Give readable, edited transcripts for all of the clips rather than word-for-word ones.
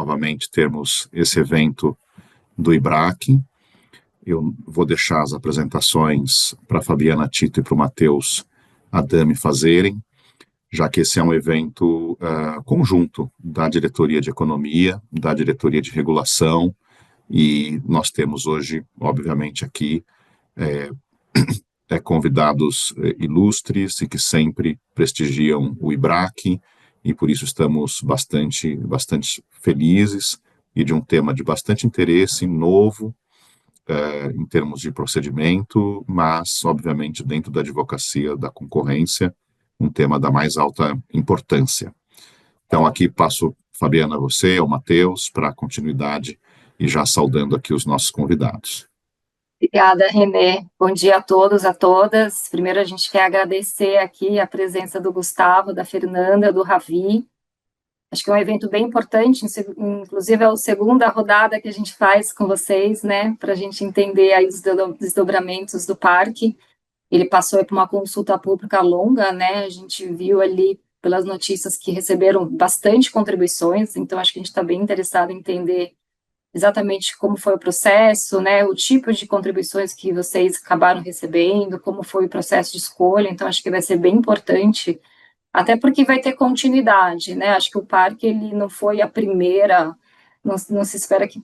novamente termos esse evento do IBRAC. Eu vou deixar as apresentações para a Fabiana Tito e para o Matheus Adami fazerem, já que esse é um evento conjunto da Diretoria de Economia, da Diretoria de Regulação, e nós temos hoje, obviamente, aqui convidados ilustres e que sempre prestigiam o IBRAC, e por isso estamos bastante felizes, e de um tema de bastante interesse, novo, em termos de procedimento, mas, obviamente, dentro da advocacia da concorrência, um tema da mais alta importância. Então, aqui passo, Fabiana, a você, ao Matheus, para a continuidade, e já saudando aqui os nossos convidados. Obrigada, Renê. Bom dia a todos, a todas. Primeiro, a gente quer agradecer aqui a presença do Gustavo, da Fernanda, do Ravi. Acho que é um evento bem importante, inclusive é a segunda rodada que a gente faz com vocês, né, para a gente entender aí os desdobramentos do parque. Ele passou por uma consulta pública longa, né, a gente viu ali pelas notícias que receberam bastante contribuições, então acho que a gente está bem interessado em entender exatamente como foi o processo, né, o tipo de contribuições que vocês acabaram recebendo, como foi o processo de escolha, então acho que vai ser bem importante, até porque vai ter continuidade, né, acho que o parque, ele não foi a primeira, não se espera que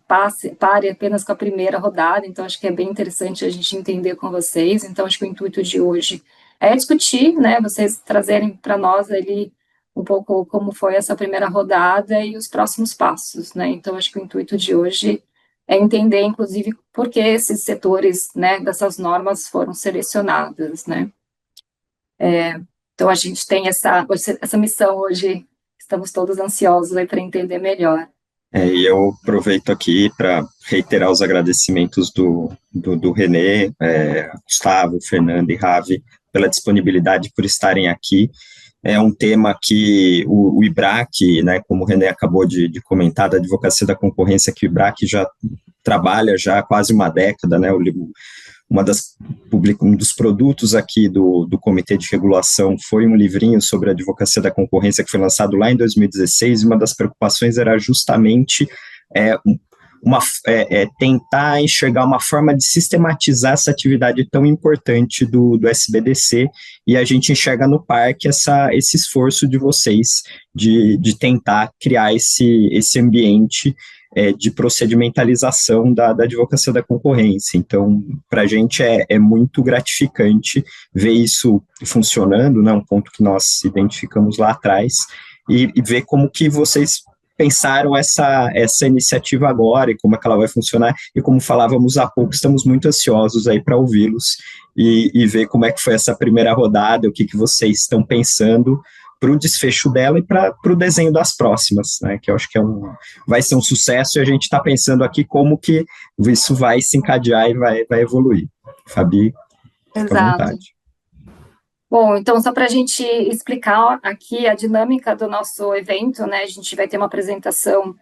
pare apenas com a primeira rodada, então acho que é bem interessante a gente entender com vocês, então acho que o intuito de hoje é discutir, né, vocês trazerem para nós ali um pouco como foi essa primeira rodada e os próximos passos, né, então acho que o intuito de hoje é entender, inclusive, por que esses setores, né, dessas normas foram selecionadas, né. Então, a gente tem essa missão hoje, estamos todos ansiosos aí para entender melhor. E eu aproveito aqui para reiterar os agradecimentos do Renê, Gustavo, Fernando e Ravi, pela disponibilidade por estarem aqui. É um tema que o IBRAC, né, como o Renê acabou de comentar, da advocacia da concorrência, que o IBRAC já trabalha já há quase uma década, né, um dos produtos aqui do Comitê de Regulação foi um livrinho sobre a advocacia da concorrência que foi lançado lá em 2016, e uma das preocupações era justamente tentar enxergar uma forma de sistematizar essa atividade tão importante do SBDC, e a gente enxerga no parque esse esforço de vocês de tentar criar esse ambiente de procedimentalização da advocacia da concorrência. Então, para a gente é muito gratificante ver isso funcionando, né, um ponto que nós identificamos lá atrás, e ver como que vocês pensaram essa iniciativa agora, e como é que ela vai funcionar, e como falávamos há pouco, estamos muito ansiosos aí para ouvi-los, e ver como é que foi essa primeira rodada, o que vocês estão pensando para o desfecho dela e para o desenho das próximas, né, que eu acho que vai ser um sucesso, e a gente está pensando aqui como que isso vai se encadear e vai evoluir. Fabi, fica à vontade. Bom, então, só para a gente explicar aqui a dinâmica do nosso evento, né, a gente vai ter uma apresentação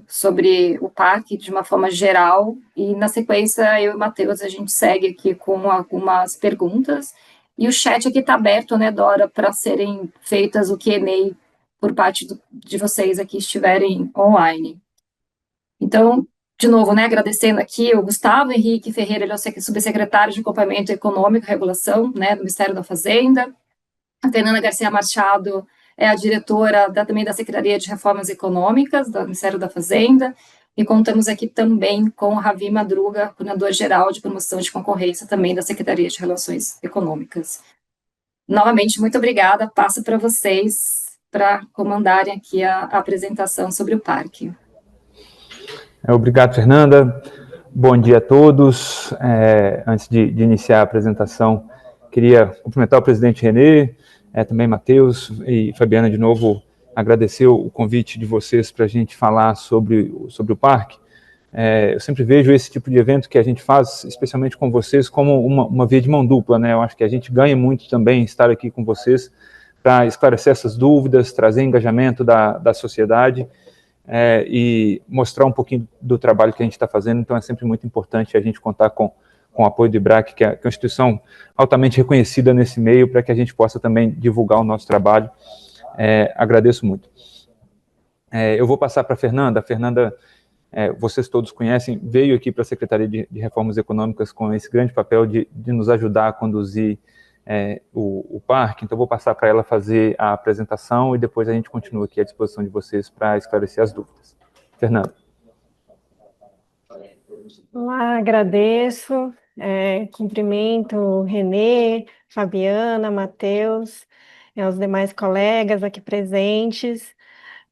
sobre o parque de uma forma geral, e na sequência eu e o Matheus, a gente segue aqui com algumas perguntas, e o chat aqui está aberto, né, Dora, para serem feitas o Q&A por parte de vocês aqui estiverem online. Então, de novo, né, agradecendo aqui o Gustavo Henrique Ferreira, ele é o subsecretário de Acompanhamento Econômico e Regulação, né, do Ministério da Fazenda. A Fernanda Garcia Machado é a diretora também da Secretaria de Reformas Econômicas, do Ministério da Fazenda. E contamos aqui também com o Ravi Madruga, coordenador-geral de promoção de concorrência também da Secretaria de Relações Econômicas. Novamente, muito obrigada. Passo para vocês para comandarem aqui a apresentação sobre o parque. Obrigado, Fernanda. Bom dia a todos. Antes de iniciar a apresentação, queria cumprimentar o presidente Renê, também Matheus e Fabiana de novo, agradecer o convite de vocês para a gente falar sobre o parque. Eu sempre vejo esse tipo de evento que a gente faz, especialmente com vocês, como uma via de mão dupla, né? Eu acho que a gente ganha muito também estar aqui com vocês para esclarecer essas dúvidas, trazer engajamento da sociedade, e mostrar um pouquinho do trabalho que a gente está fazendo. Então é sempre muito importante a gente contar com o apoio do IBRAC, que é uma instituição altamente reconhecida nesse meio, para que a gente possa também divulgar o nosso trabalho. Agradeço muito. Eu vou passar para a Fernanda. A Fernanda, vocês todos conhecem, veio aqui para a Secretaria de Reformas Econômicas com esse grande papel de nos ajudar a conduzir o parque. Então, vou passar para ela fazer a apresentação e depois a gente continua aqui à disposição de vocês para esclarecer as dúvidas. Fernanda. Olá, agradeço, cumprimento o Renê, Fabiana, Matheus, os demais colegas aqui presentes.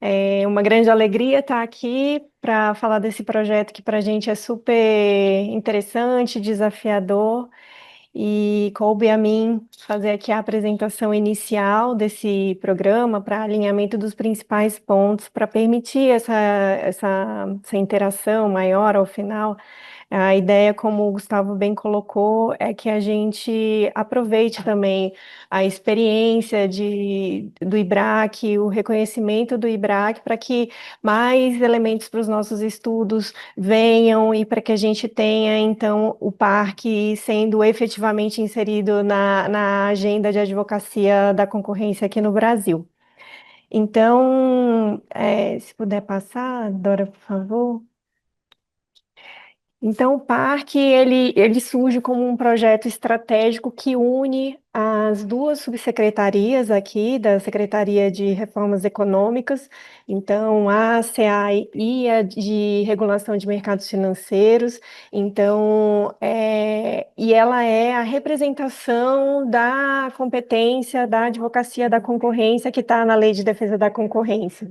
É uma grande alegria estar aqui para falar desse projeto que para a gente é super interessante, desafiador, e coube a mim fazer aqui a apresentação inicial desse programa para alinhamento dos principais pontos, para permitir essa interação maior ao final. A ideia, como o Gustavo bem colocou, é que a gente aproveite também a experiência do IBRAC, o reconhecimento do IBRAC, para que mais elementos para os nossos estudos venham e para que a gente tenha, então, o parque sendo efetivamente inserido na agenda de advocacia da concorrência aqui no Brasil. Então, se puder passar, Dora, por favor. Então, o parque ele surge como um projeto estratégico que une as duas subsecretarias aqui da Secretaria de Reformas Econômicas, então a CEAI e a de Regulação de Mercados Financeiros. Então, e ela é a representação da competência da advocacia da concorrência que está na Lei de Defesa da Concorrência.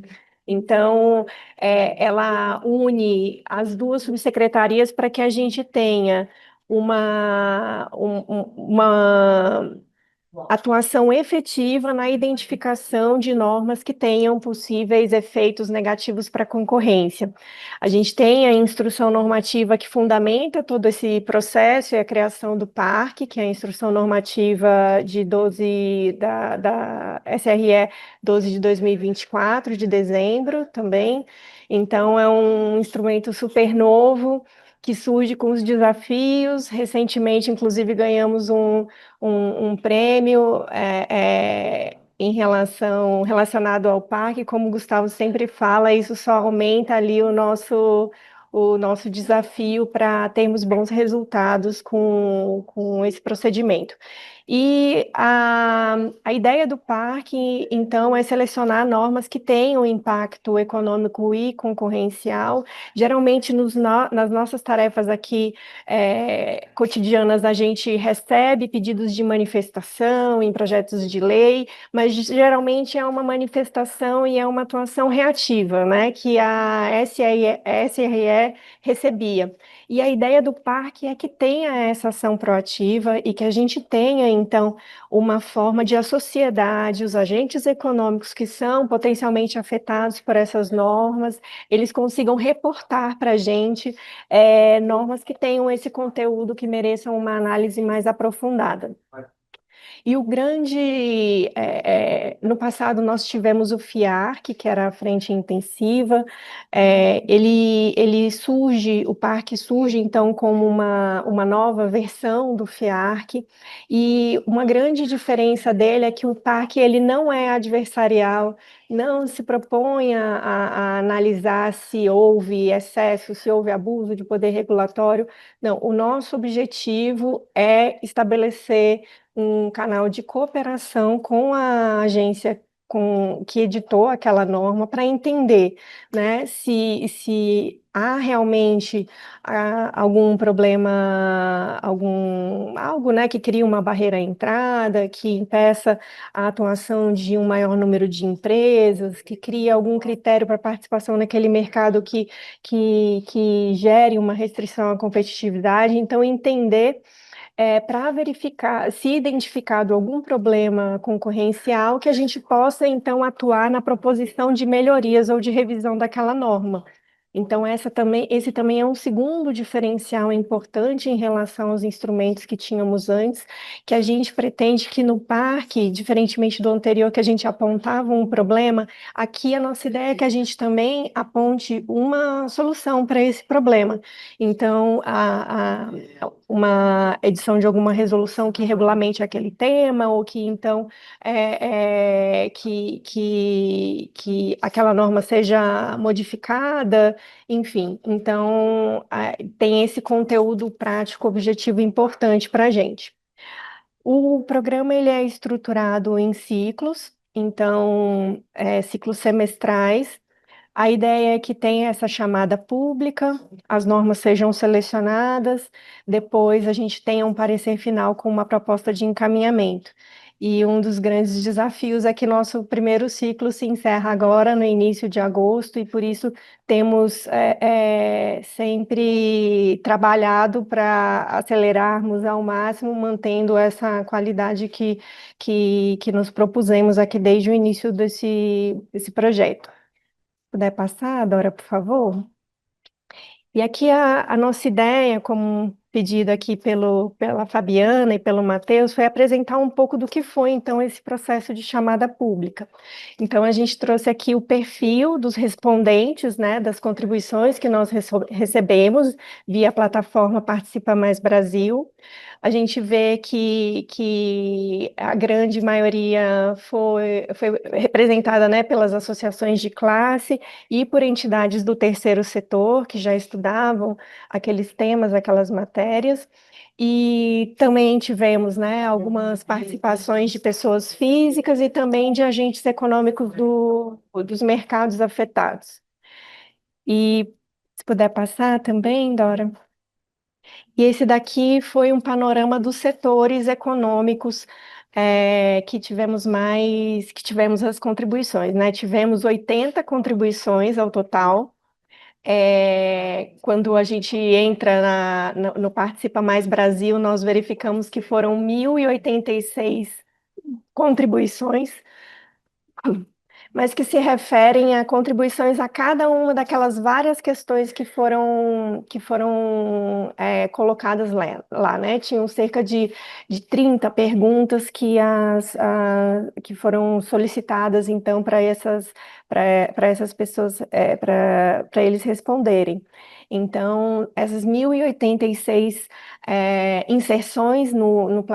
Então, ela une as duas subsecretarias para que a gente tenha uma atuação efetiva na identificação de normas que tenham possíveis efeitos negativos para a concorrência. A gente tem a instrução normativa que fundamenta todo esse processo e a criação do parque, que é a instrução normativa de 12 da SRE 12 de 2024, de dezembro também. Então, é um instrumento super novo que surge com os desafios. Recentemente, inclusive, ganhamos um prêmio relacionado ao parque. Como o Gustavo sempre fala, isso só aumenta ali o nosso desafio para termos bons resultados com esse procedimento. E a ideia do parque, então, é selecionar normas que tenham impacto econômico e concorrencial. Geralmente, nas nossas tarefas aqui cotidianas, a gente recebe pedidos de manifestação em projetos de lei, mas geralmente é uma manifestação e é uma atuação reativa, né, que a SRE recebia. E a ideia do parque é que tenha essa ação proativa e que a gente tenha, então, uma forma de a sociedade, os agentes econômicos que são potencialmente afetados por essas normas, eles consigam reportar para a gente normas que tenham esse conteúdo que mereçam uma análise mais aprofundada. E o grande... no passado, nós tivemos o FIARC, que era a Frente Intensiva. O parque surge, então, como uma nova versão do FIARC, e uma grande diferença dele é que o parque ele não é adversarial, não se propõe a analisar se houve excesso, se houve abuso de poder regulatório. Não, o nosso objetivo é estabelecer um canal de cooperação com a agência que editou aquela norma para entender, né, se há realmente algum problema, algo, né, que cria uma barreira à entrada, que impeça a atuação de um maior número de empresas, que cria algum critério para participação naquele mercado que gere uma restrição à competitividade. Então, entender para verificar se identificado algum problema concorrencial, que a gente possa, então, atuar na proposição de melhorias ou de revisão daquela norma. Então, esse também é um segundo diferencial importante em relação aos instrumentos que tínhamos antes, que a gente pretende que no parque, diferentemente do anterior, que a gente apontava um problema, aqui a nossa ideia é que a gente também aponte uma solução para esse problema. Então, uma edição de alguma resolução que regulamente aquele tema, ou que então que aquela norma seja modificada, enfim. Então, tem esse conteúdo prático objetivo importante para a gente. O programa ele é estruturado em ciclos, então, ciclos semestrais. A ideia é que tenha essa chamada pública, as normas sejam selecionadas, depois a gente tenha um parecer final com uma proposta de encaminhamento. E um dos grandes desafios é que nosso primeiro ciclo se encerra agora, no início de agosto, e por isso temos sempre trabalhado para acelerarmos ao máximo, mantendo essa qualidade que nos propusemos aqui desde o início desse projeto. Puder passar, Dora, por favor? E aqui a nossa ideia, como pedido aqui pela Fabiana e pelo Matheus, foi apresentar um pouco do que foi, então, esse processo de chamada pública. Então, a gente trouxe aqui o perfil dos respondentes, né, das contribuições que nós recebemos via plataforma Participa Mais Brasil. A gente vê que a grande maioria foi representada, né, pelas associações de classe e por entidades do terceiro setor, que já estudavam aqueles temas, aquelas matérias. E também tivemos, né, algumas participações de pessoas físicas e também de agentes econômicos dos mercados afetados. E se puder passar também, Dora. E esse daqui foi um panorama dos setores econômicos que tivemos as contribuições, né? Tivemos 80 contribuições ao total. Quando a gente entra no Participa Mais Brasil, nós verificamos que foram 1.086 contribuições, mas que se referem a contribuições a cada uma daquelas várias questões que foram colocadas lá, né? Tinham cerca de 30 perguntas que foram solicitadas, então, para essas pessoas, para eles responderem. Então, essas 1.086 inserções no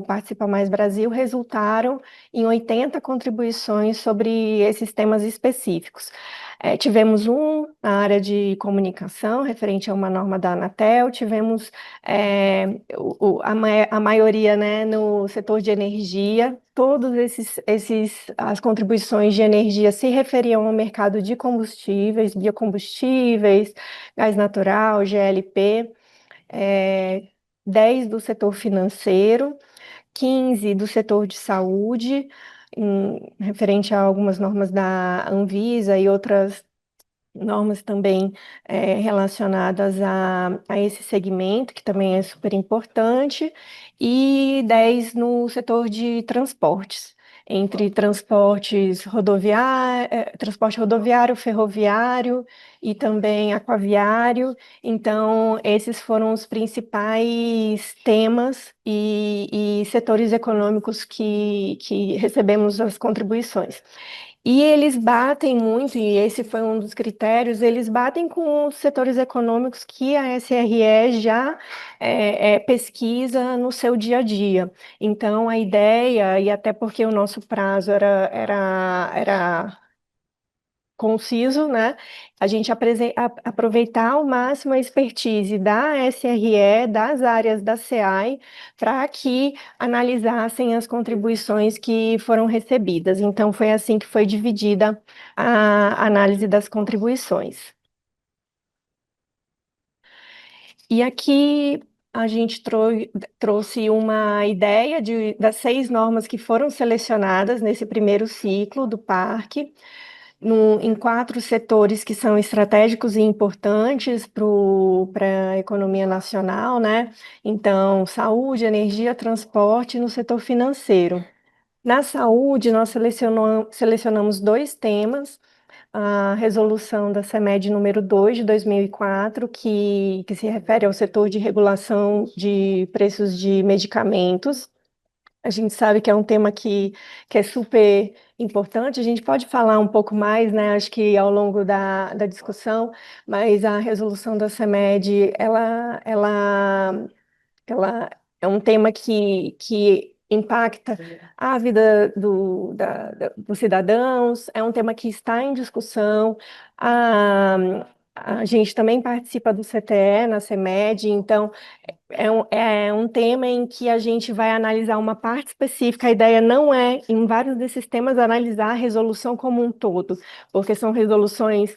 Participa Mais Brasil resultaram em 80 contribuições sobre esses temas específicos. Tivemos na área de comunicação, referente a uma norma da Anatel, tivemos a maioria, né, no setor de energia. Todos as contribuições de energia se referiam ao mercado de combustíveis, biocombustíveis, gás natural, GLP, 10 do setor financeiro, 15 do setor de saúde, referente a algumas normas da Anvisa e outras normas também relacionadas a esse segmento, que também é super importante, e 10 no setor de transportes, entre transporte rodoviário, ferroviário e também aquaviário. Então, esses foram os principais temas e setores econômicos que recebemos as contribuições. E eles batem muito, e esse foi um dos critérios, eles batem com os setores econômicos que a SRE já pesquisa no seu dia a dia. Então, a ideia, e até porque o nosso prazo era conciso, né? A gente aproveitar ao máximo a expertise da SRE, das áreas da SEAI, para que analisassem as contribuições que foram recebidas. Então, foi assim que foi dividida a análise das contribuições. E aqui a gente trouxe uma ideia das 6 normas que foram selecionadas nesse primeiro ciclo do parque, em 4 setores que são estratégicos e importantes para a economia nacional, né? Então, saúde, energia, transporte e no setor financeiro. Na saúde, nós selecionamos 2 temas: a resolução da CEMED número 2 de 2004, que se refere ao setor de regulação de preços de medicamentos. A gente sabe que é um tema que é super importante. A gente pode falar um pouco mais, né? Acho que ao longo da discussão, mas a resolução da CEMED, ela ela é um tema que impacta a vida dos cidadãos, é um tema que está em discussão. A, a gente também participa do CTE, na CEMED, então é um tema em que a gente vai analisar uma parte específica. A ideia não é, em vários desses temas, analisar a resolução como um todo, porque são resoluções,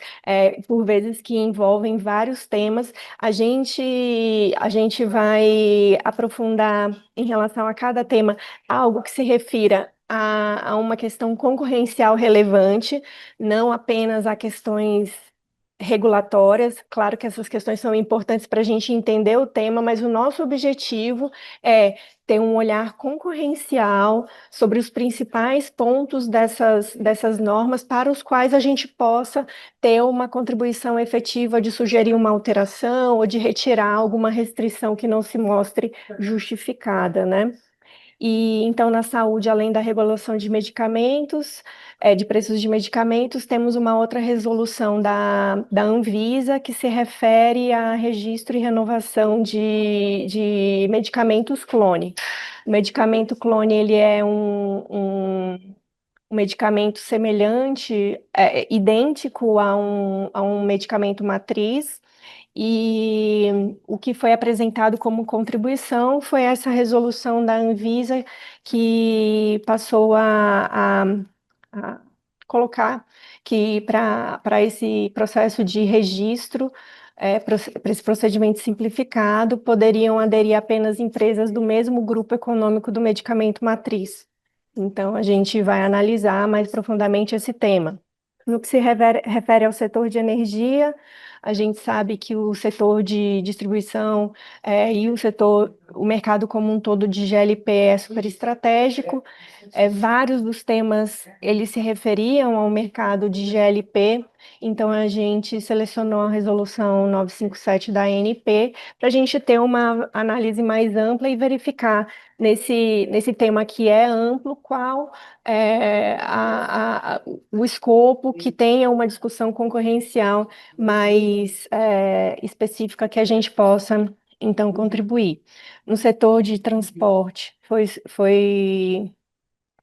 por vezes, que envolvem vários temas. A gente vai aprofundar em relação a cada tema algo que se refira a uma questão concorrencial relevante, não apenas a questões regulatórias. Claro que essas questões são importantes para a gente entender o tema, mas o nosso objetivo é ter um olhar concorrencial sobre os principais pontos dessas normas para os quais a gente possa ter uma contribuição efetiva de sugerir uma alteração ou de retirar alguma restrição que não se mostre justificada, né? E então, na saúde, além da regulação de medicamentos, de preços de medicamentos, temos uma outra resolução da Anvisa que se refere a registro e renovação de medicamentos clone. O medicamento clone, ele é um medicamento semelhante, idêntico a um medicamento matriz, e o que foi apresentado como contribuição foi essa resolução da Anvisa que passou a colocar que para esse processo de registro, para esse procedimento simplificado, poderiam aderir apenas empresas do mesmo grupo econômico do medicamento matriz. Então, a gente vai analisar mais profundamente esse tema. No que se refere ao setor de energia, a gente sabe que o setor de distribuição e o mercado como um todo de GLP é super estratégico. Vários dos temas, eles se referiam ao mercado de GLP, então a gente selecionou a resolução 957 da ANP para a gente ter uma análise mais ampla e verificar nesse tema que é amplo, qual o escopo que tenha uma discussão concorrencial mais específica que a gente possa, então, contribuir. No setor de transporte,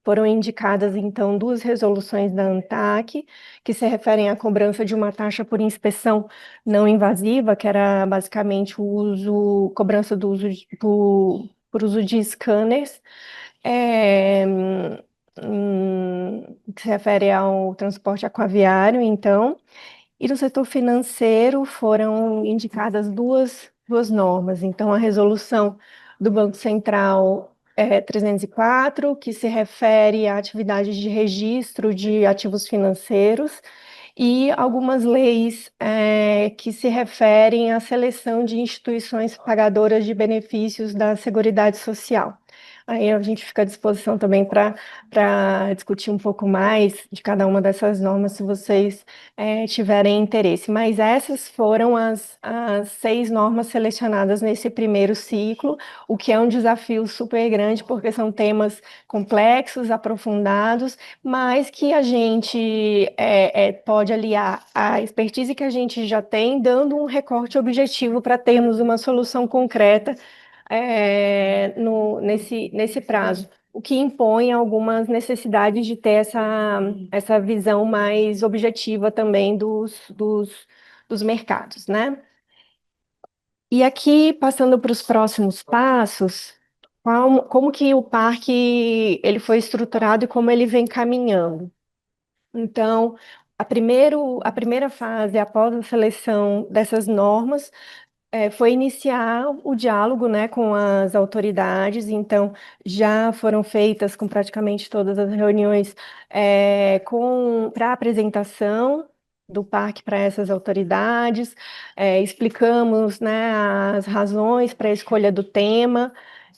foram indicadas, então, duas resoluções da ANTAC, que se referem à cobrança de uma taxa por inspeção não invasiva, que era basicamente cobrança do uso por uso de scanners, é, que se refere ao transporte aquaviário, então. E no setor financeiro foram indicadas duas normas. Então, a resolução do Banco Central 304, que se refere à atividade de registro de ativos financeiros, e algumas leis que se referem à seleção de instituições pagadoras de benefícios da Seguridade Social. Aí a gente fica à disposição também para discutir um pouco mais de cada uma dessas normas, se vocês tiverem interesse. Mas essas foram as 6 normas selecionadas nesse primeiro ciclo, o que é um desafio super grande, porque são temas complexos, aprofundados, mas que a gente pode aliar a expertise que a gente já tem, dando um recorte objetivo para termos uma solução concreta nesse prazo, o que impõe algumas necessidades de ter essa visão mais objetiva também dos mercados, né? E aqui, passando para os próximos passos, como que o parque ele foi estruturado e como ele vem caminhando. Então, a primeira fase, após a seleção dessas normas, foi iniciar o diálogo, né, com as autoridades. Então, já foram feitas com praticamente todas as reuniões para apresentação do parque para essas autoridades, explicamos, né, as razões para a escolha do tema,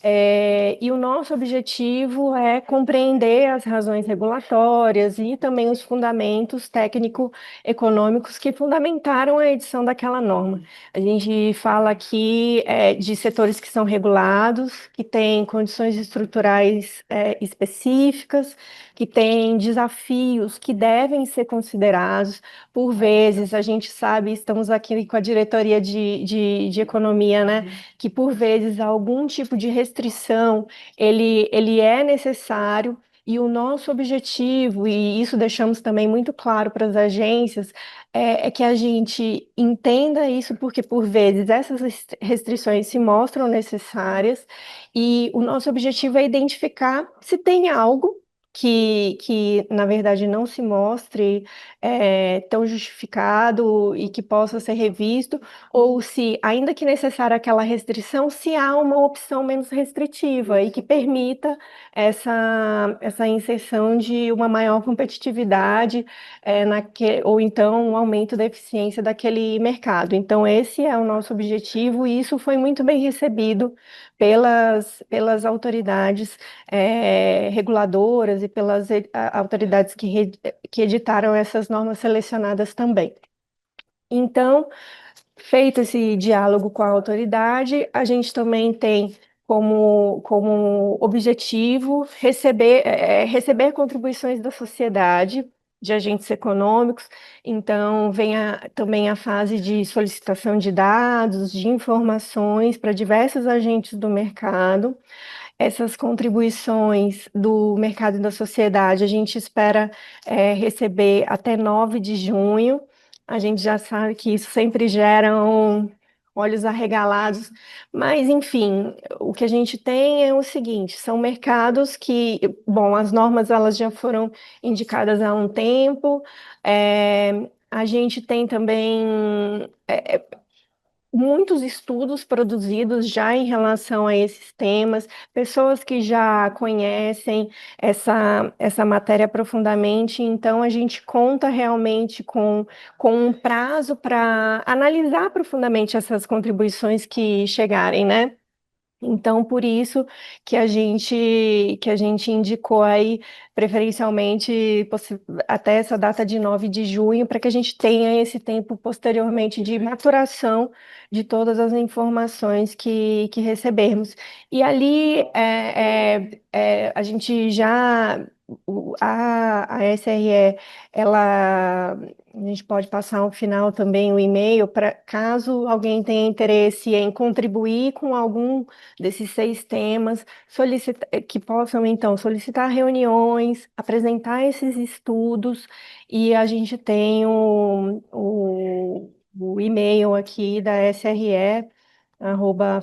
E o nosso objetivo é compreender as razões regulatórias e também os fundamentos técnico-econômicos que fundamentaram a edição daquela norma. A gente fala aqui de setores que são regulados, que têm condições estruturais específicas, que têm desafios que devem ser considerados. Por vezes, a gente sabe, estamos aqui com a diretoria de economia, né? Que por vezes algum tipo de restrição ele é necessário, e o nosso objetivo, e isso deixamos também muito claro para as agências, é que a gente entenda isso, porque por vezes essas restrições se mostram necessárias, e o nosso objetivo é identificar se tem algo que na verdade não se mostre tão justificado e que possa ser revisto, ou se, ainda que necessária aquela restrição, se há uma opção menos restritiva e que permita essa inserção de uma maior competitividade, ou então um aumento da eficiência daquele mercado. Então, esse é o nosso objetivo, e isso foi muito bem recebido pelas autoridades reguladoras e pelas autoridades que editaram essas normas selecionadas também. Então, feito esse diálogo com a autoridade, a gente também tem como objetivo receber contribuições da sociedade, de agentes econômicos. Então, também a fase de solicitação de dados, de informações para diversos agentes do mercado. Essas contribuições do mercado e da sociedade, a gente espera receber até 9 de junho. A gente já sabe que isso sempre gera olhos arregalados, mas, enfim, o que a gente tem é o seguinte: são mercados que, bom, as normas elas já foram indicadas há um tempo, a gente tem também muitos estudos produzidos já em relação a esses temas, pessoas que já conhecem essa matéria profundamente, então a gente conta realmente com um prazo para analisar profundamente essas contribuições que chegarem, né? Então, por isso que a gente indicou aí, preferencialmente, até essa data de 9 de junho, para que a gente tenha esse tempo posteriormente de maturação de todas as informações que recebermos. E ali, a gente já, a SRE, a gente pode passar ao final também o e-mail, para caso alguém tenha interesse em contribuir com algum desses 6 temas, que possam, então, solicitar reuniões, apresentar esses estudos, e a gente tem o e-mail aqui da SRE,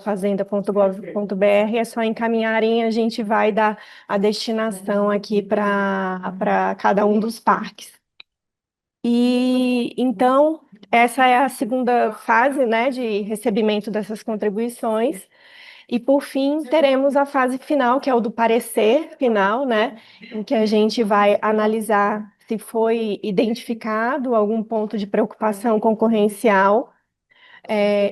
@fazenda.gov.br, é só encaminharem, a gente vai dar a destinação aqui para cada um dos parques. E então, essa é a segunda fase, né, de recebimento dessas contribuições. E, por fim, teremos a fase final, que é o do parecer final, né, em que a gente vai analisar se foi identificado algum ponto de preocupação concorrencial,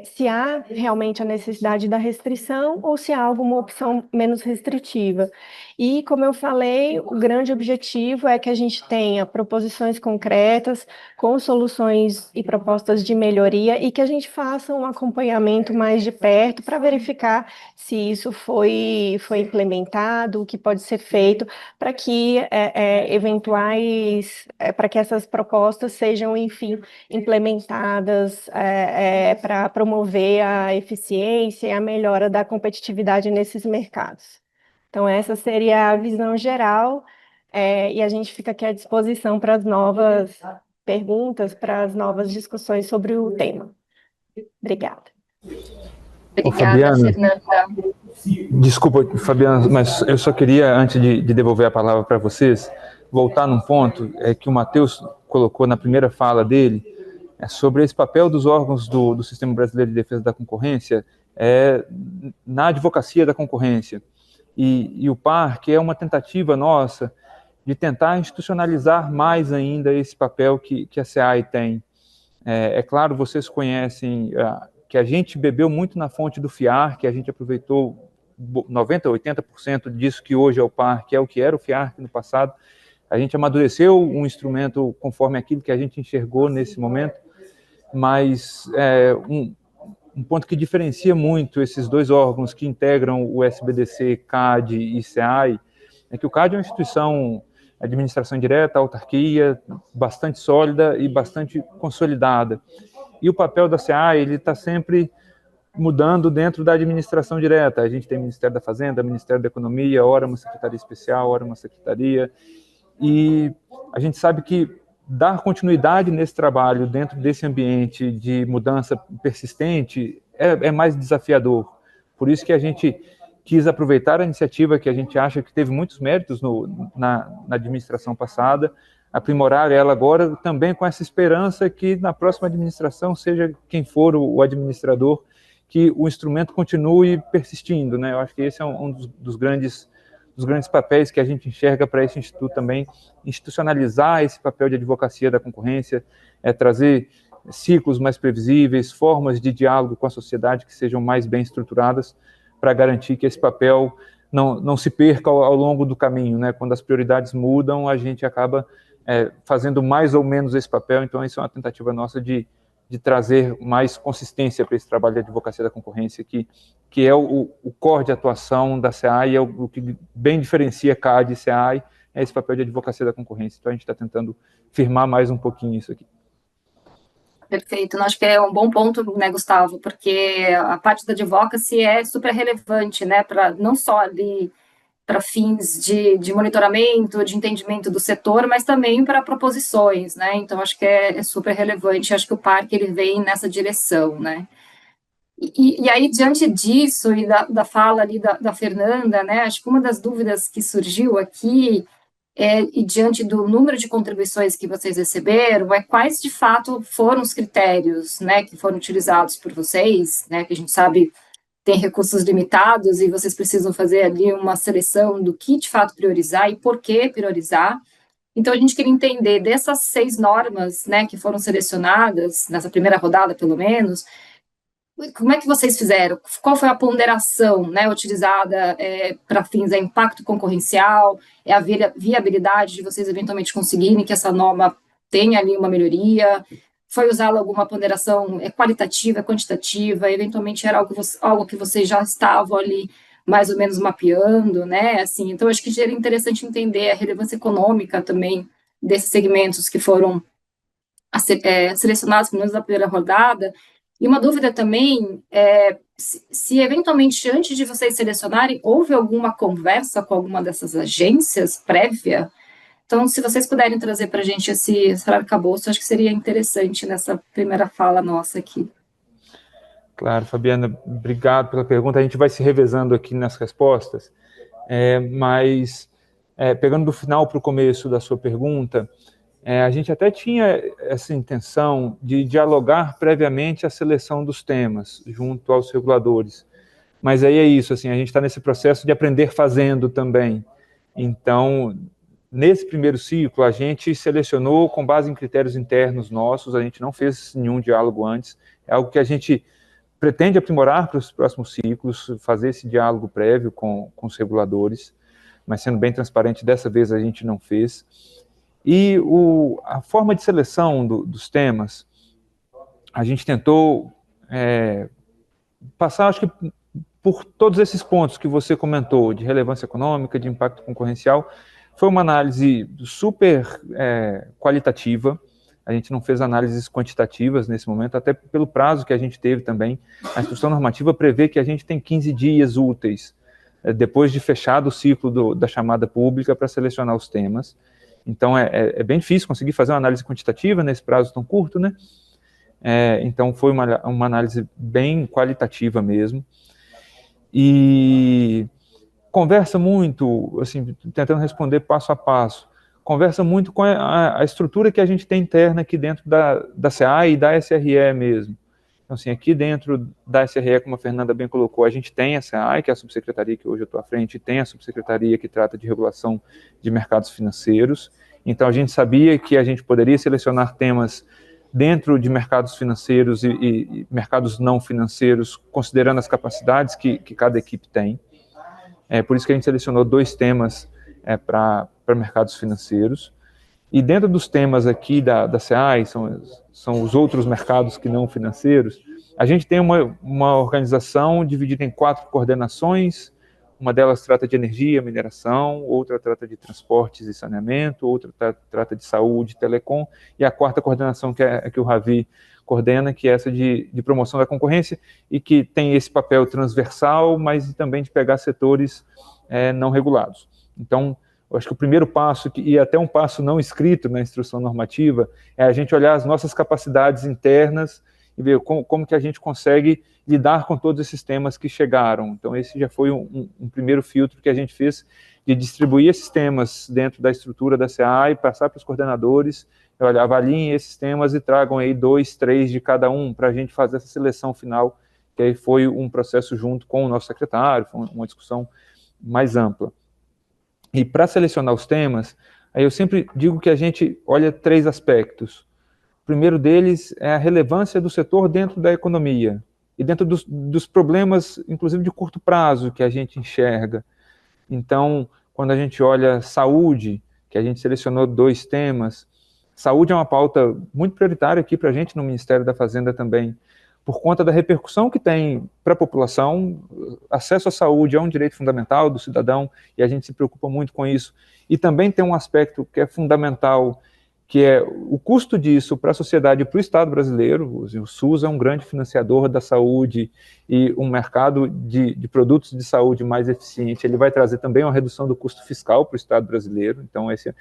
se há realmente a necessidade da restrição ou se há alguma opção menos restritiva. E, como eu falei, o grande objetivo é que a gente tenha proposições concretas, com soluções e propostas de melhoria, e que a gente faça um acompanhamento mais de perto para verificar se isso foi implementado, o que pode ser feito para que para que essas propostas sejam, enfim, implementadas para promover a eficiência e a melhora da competitividade nesses mercados. Então, essa seria a visão geral, e a gente fica aqui à disposição para as novas perguntas, para as novas discussões sobre o tema. Obrigada. Obrigada, Fabiana, Fernanda. desculpa, Fabiana, mas eu só queria, antes de devolver a palavra para vocês, voltar num ponto que o Matheus colocou na primeira fala dele, sobre esse papel dos órgãos do Sistema Brasileiro de Defesa da Concorrência na advocacia da concorrência. E o PARC é uma tentativa nossa de tentar institucionalizar mais ainda esse papel que a SEAI tem. É claro, vocês conhecem que a gente bebeu muito na fonte do FIAR, que a gente aproveitou 90%, 80% disso que hoje é o parque, é o que era o FIARC no passado. A gente amadureceu um instrumento conforme aquilo que a gente enxergou nesse momento, mas um ponto que diferencia muito esses dois órgãos que integram o SBDC, CAD e SEAI, é que o CAD é uma instituição, administração direta, autarquia, bastante sólida e bastante consolidada. E o papel da SEAI, ele está sempre mudando dentro da administração direta. A gente tem Ministério da Fazenda, Ministério da Economia, ora uma secretaria especial, ora uma secretaria, e a gente sabe que dar continuidade nesse trabalho dentro desse ambiente de mudança persistente é mais desafiador. Por isso que a gente quis aproveitar a iniciativa que a gente acha que teve muitos méritos na administração passada, aprimorar ela agora também com essa esperança que na próxima administração, seja quem for o administrador, que o instrumento continue persistindo, né? Eu acho que esse é um dos grandes papéis que a gente enxerga para esse instituto também, institucionalizar esse papel de advocacia da concorrência, trazer ciclos mais previsíveis, formas de diálogo com a sociedade que sejam mais bem estruturadas para garantir que esse papel não se perca ao longo do caminho, né? Quando as prioridades mudam, a gente acaba fazendo mais ou menos esse papel, então isso é uma tentativa nossa de trazer mais consistência para esse trabalho de advocacia da concorrência, que é o core de atuação da SEAI, é o que bem diferencia CAD e SEAI, é esse papel de advocacia da concorrência. Então a gente está tentando firmar mais um pouquinho isso aqui. Perfeito, eu acho que é um bom ponto, né, Gustavo, porque a parte da advocacy é super relevante, né, para não só ali para fins de monitoramento, de entendimento do setor, mas também para proposições, né? Então, acho que é super relevante, acho que o parque ele vem nessa direção, né? E aí, diante disso, e da fala ali da Fernanda, né? Acho que uma das dúvidas que surgiu aqui, e diante do número de contribuições que vocês receberam, quais de fato foram os critérios, né, que foram utilizados por vocês, né? Que a gente sabe tem recursos limitados e vocês precisam fazer ali uma seleção do que de fato priorizar e por que priorizar. Então, a gente queria entender dessas 6 normas, né, que foram selecionadas, nessa primeira rodada, pelo menos, como é que vocês fizeram? Qual foi a ponderação, né, utilizada para fins de impacto concorrencial, a viabilidade de vocês eventualmente conseguirem que essa norma tenha ali uma melhoria? Foi usada alguma ponderação qualitativa, quantitativa, eventualmente era algo que vocês já estavam ali mais ou menos mapeando, né? Assim, então, acho que seria interessante entender a relevância econômica também desses segmentos que foram selecionados, pelo menos na primeira rodada. E uma dúvida também se eventualmente, antes de vocês selecionarem, houve alguma conversa com alguma dessas agências prévia? Então, se vocês puderem trazer para a gente esse arcabouço, acho que seria interessante nessa primeira fala nossa aqui. Claro, Fabiana, obrigado pela pergunta. A gente vai se revezando aqui nas respostas, mas pegando do final para o começo da sua pergunta, a gente até tinha essa intenção de dialogar previamente a seleção dos temas junto aos reguladores, mas aí é isso, assim, a gente está nesse processo de aprender fazendo também. Então, nesse primeiro ciclo, a gente selecionou com base em critérios internos nossos, a gente não fez nenhum diálogo antes, é algo que a gente pretende aprimorar para os próximos ciclos, fazer esse diálogo prévio com os reguladores, mas sendo bem transparente, dessa vez a gente não fez. E a forma de seleção dos temas, a gente tentou passar, acho que, por todos esses pontos que você comentou, de relevância econômica, de impacto concorrencial. Foi uma análise super qualitativa, a gente não fez análises quantitativas nesse momento, até pelo prazo que a gente teve também. A instrução normativa prevê que a gente tem 15 dias úteis, depois de fechado o ciclo da chamada pública, para selecionar os temas. Então, é bem difícil conseguir fazer uma análise quantitativa nesse prazo tão curto, né? Então, foi uma análise bem qualitativa mesmo. E conversa muito, assim, tentando responder passo a passo, conversa muito com a estrutura que a gente tem interna aqui dentro da SEAI e da SRE mesmo. Então, assim, aqui dentro da SRE, como a Fernanda bem colocou, a gente tem a SEAI, que é a subsecretaria que hoje eu estou à frente, tem a subsecretaria que trata de regulação de mercados financeiros. Então, a gente sabia que a gente poderia selecionar temas dentro de mercados financeiros e mercados não financeiros, considerando as capacidades que cada equipe tem. Por isso que a gente selecionou 2 temas para mercados financeiros. E dentro dos temas aqui da CEAI, são os outros mercados que não financeiros, a gente tem uma organização dividida em 4 coordenações. Uma delas trata de energia, mineração, outra trata de transportes e saneamento, outra trata de saúde, telecom, e a 4ª coordenação que o Ravi coordena, que é essa de promoção da concorrência, e que tem esse papel transversal, mas também de pegar setores não regulados. Então, eu acho que o primeiro passo, e até um passo não escrito na instrução normativa, é a gente olhar as nossas capacidades internas e ver como que a gente consegue lidar com todos esses temas que chegaram. Então, esse já foi um primeiro filtro que a gente fez, de distribuir esses temas dentro da estrutura da CEAI, passar para os coordenadores, avaliem esses temas e tragam aí 2, 3 de cada um, para a gente fazer essa seleção final, que aí foi um processo junto com o nosso secretário, foi uma discussão mais ampla. E para selecionar os temas, aí eu sempre digo que a gente olha 3 aspectos. O primeiro deles é a relevância do setor dentro da economia e dentro dos problemas, inclusive de curto prazo, que a gente enxerga. Então, quando a gente olha saúde, que a gente selecionou 2 temas, saúde é uma pauta muito prioritária aqui para a gente no Ministério da Fazenda também, por conta da repercussão que tem para a população. Acesso à saúde é um direito fundamental do cidadão e a gente se preocupa muito com isso. E também tem um aspecto que é fundamental, que é o custo disso para a sociedade e para o Estado brasileiro. O SUS é um grande financiador da saúde, e um mercado de produtos de saúde mais eficiente, ele vai trazer também uma redução do custo fiscal para o Estado brasileiro. Então, esse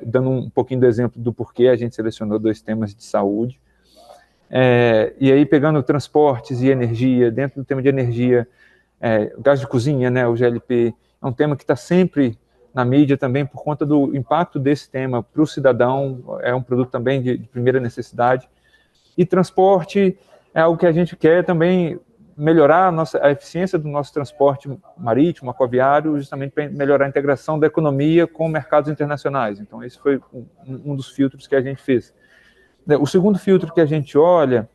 dando um pouquinho do exemplo do porquê a gente selecionou 2 temas de saúde. E aí, pegando transportes e energia, dentro do tema de energia, gás de cozinha, né, o GLP, é um tema que está sempre na mídia também, por conta do impacto desse tema para o cidadão, é um produto também de primeira necessidade. E transporte é algo que a gente quer também melhorar a eficiência do nosso transporte marítimo, aquaviário, justamente para melhorar a integração da economia com mercados internacionais. Então, esse foi um dos filtros que a gente fez. O segundo filtro que a gente olha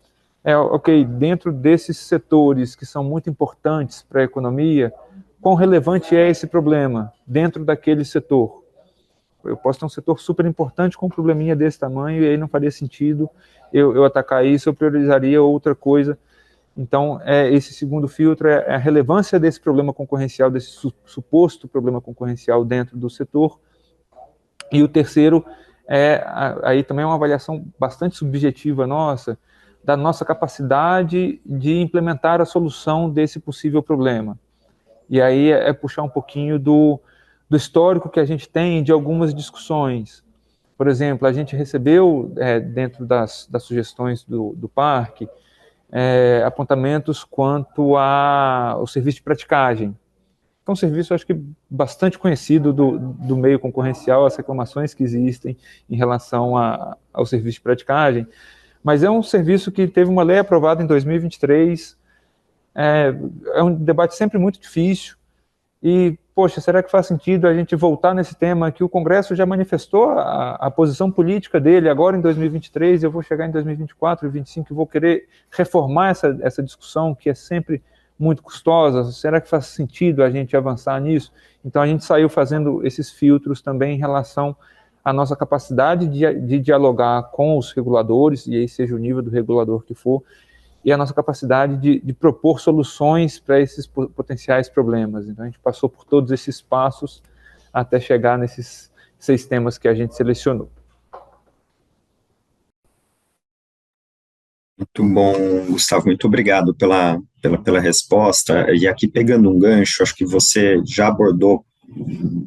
ok, dentro desses setores que são muito importantes para a economia, quão relevante é esse problema dentro daquele setor? Eu posso ter um setor super importante com um probleminha desse tamanho, e aí não faria sentido eu atacar isso, eu priorizaria outra coisa. Então, esse segundo filtro é a relevância desse problema concorrencial, desse suposto problema concorrencial dentro do setor. E o terceiro aí também é uma avaliação bastante subjetiva nossa, da nossa capacidade de implementar a solução desse possível problema. E aí puxar um pouquinho do histórico que a gente tem de algumas discussões. Por exemplo, a gente recebeu, dentro das sugestões do parque, apontamentos quanto ao serviço de praticagem. É um serviço, acho que, bastante conhecido do meio concorrencial, as reclamações que existem em relação ao serviço de praticagem, mas é um serviço que teve uma lei aprovada em 2023, é um debate sempre muito difícil, e, poxa, será que faz sentido a gente voltar nesse tema que o Congresso já manifestou a posição política dele agora em 2023, eu vou chegar em 2024 e 2025 e vou querer reformar essa discussão que é sempre muito custosa? Será que faz sentido a gente avançar nisso? Então, a gente saiu fazendo esses filtros também em relação à nossa capacidade de dialogar com os reguladores, e aí seja o nível do regulador que for, e a nossa capacidade de propor soluções para esses potenciais problemas. Então, a gente passou por todos esses passos até chegar nesses 6 temas que a gente selecionou. Muito bom, Gustavo, muito obrigado pela resposta. E aqui, pegando um gancho, acho que você já abordou um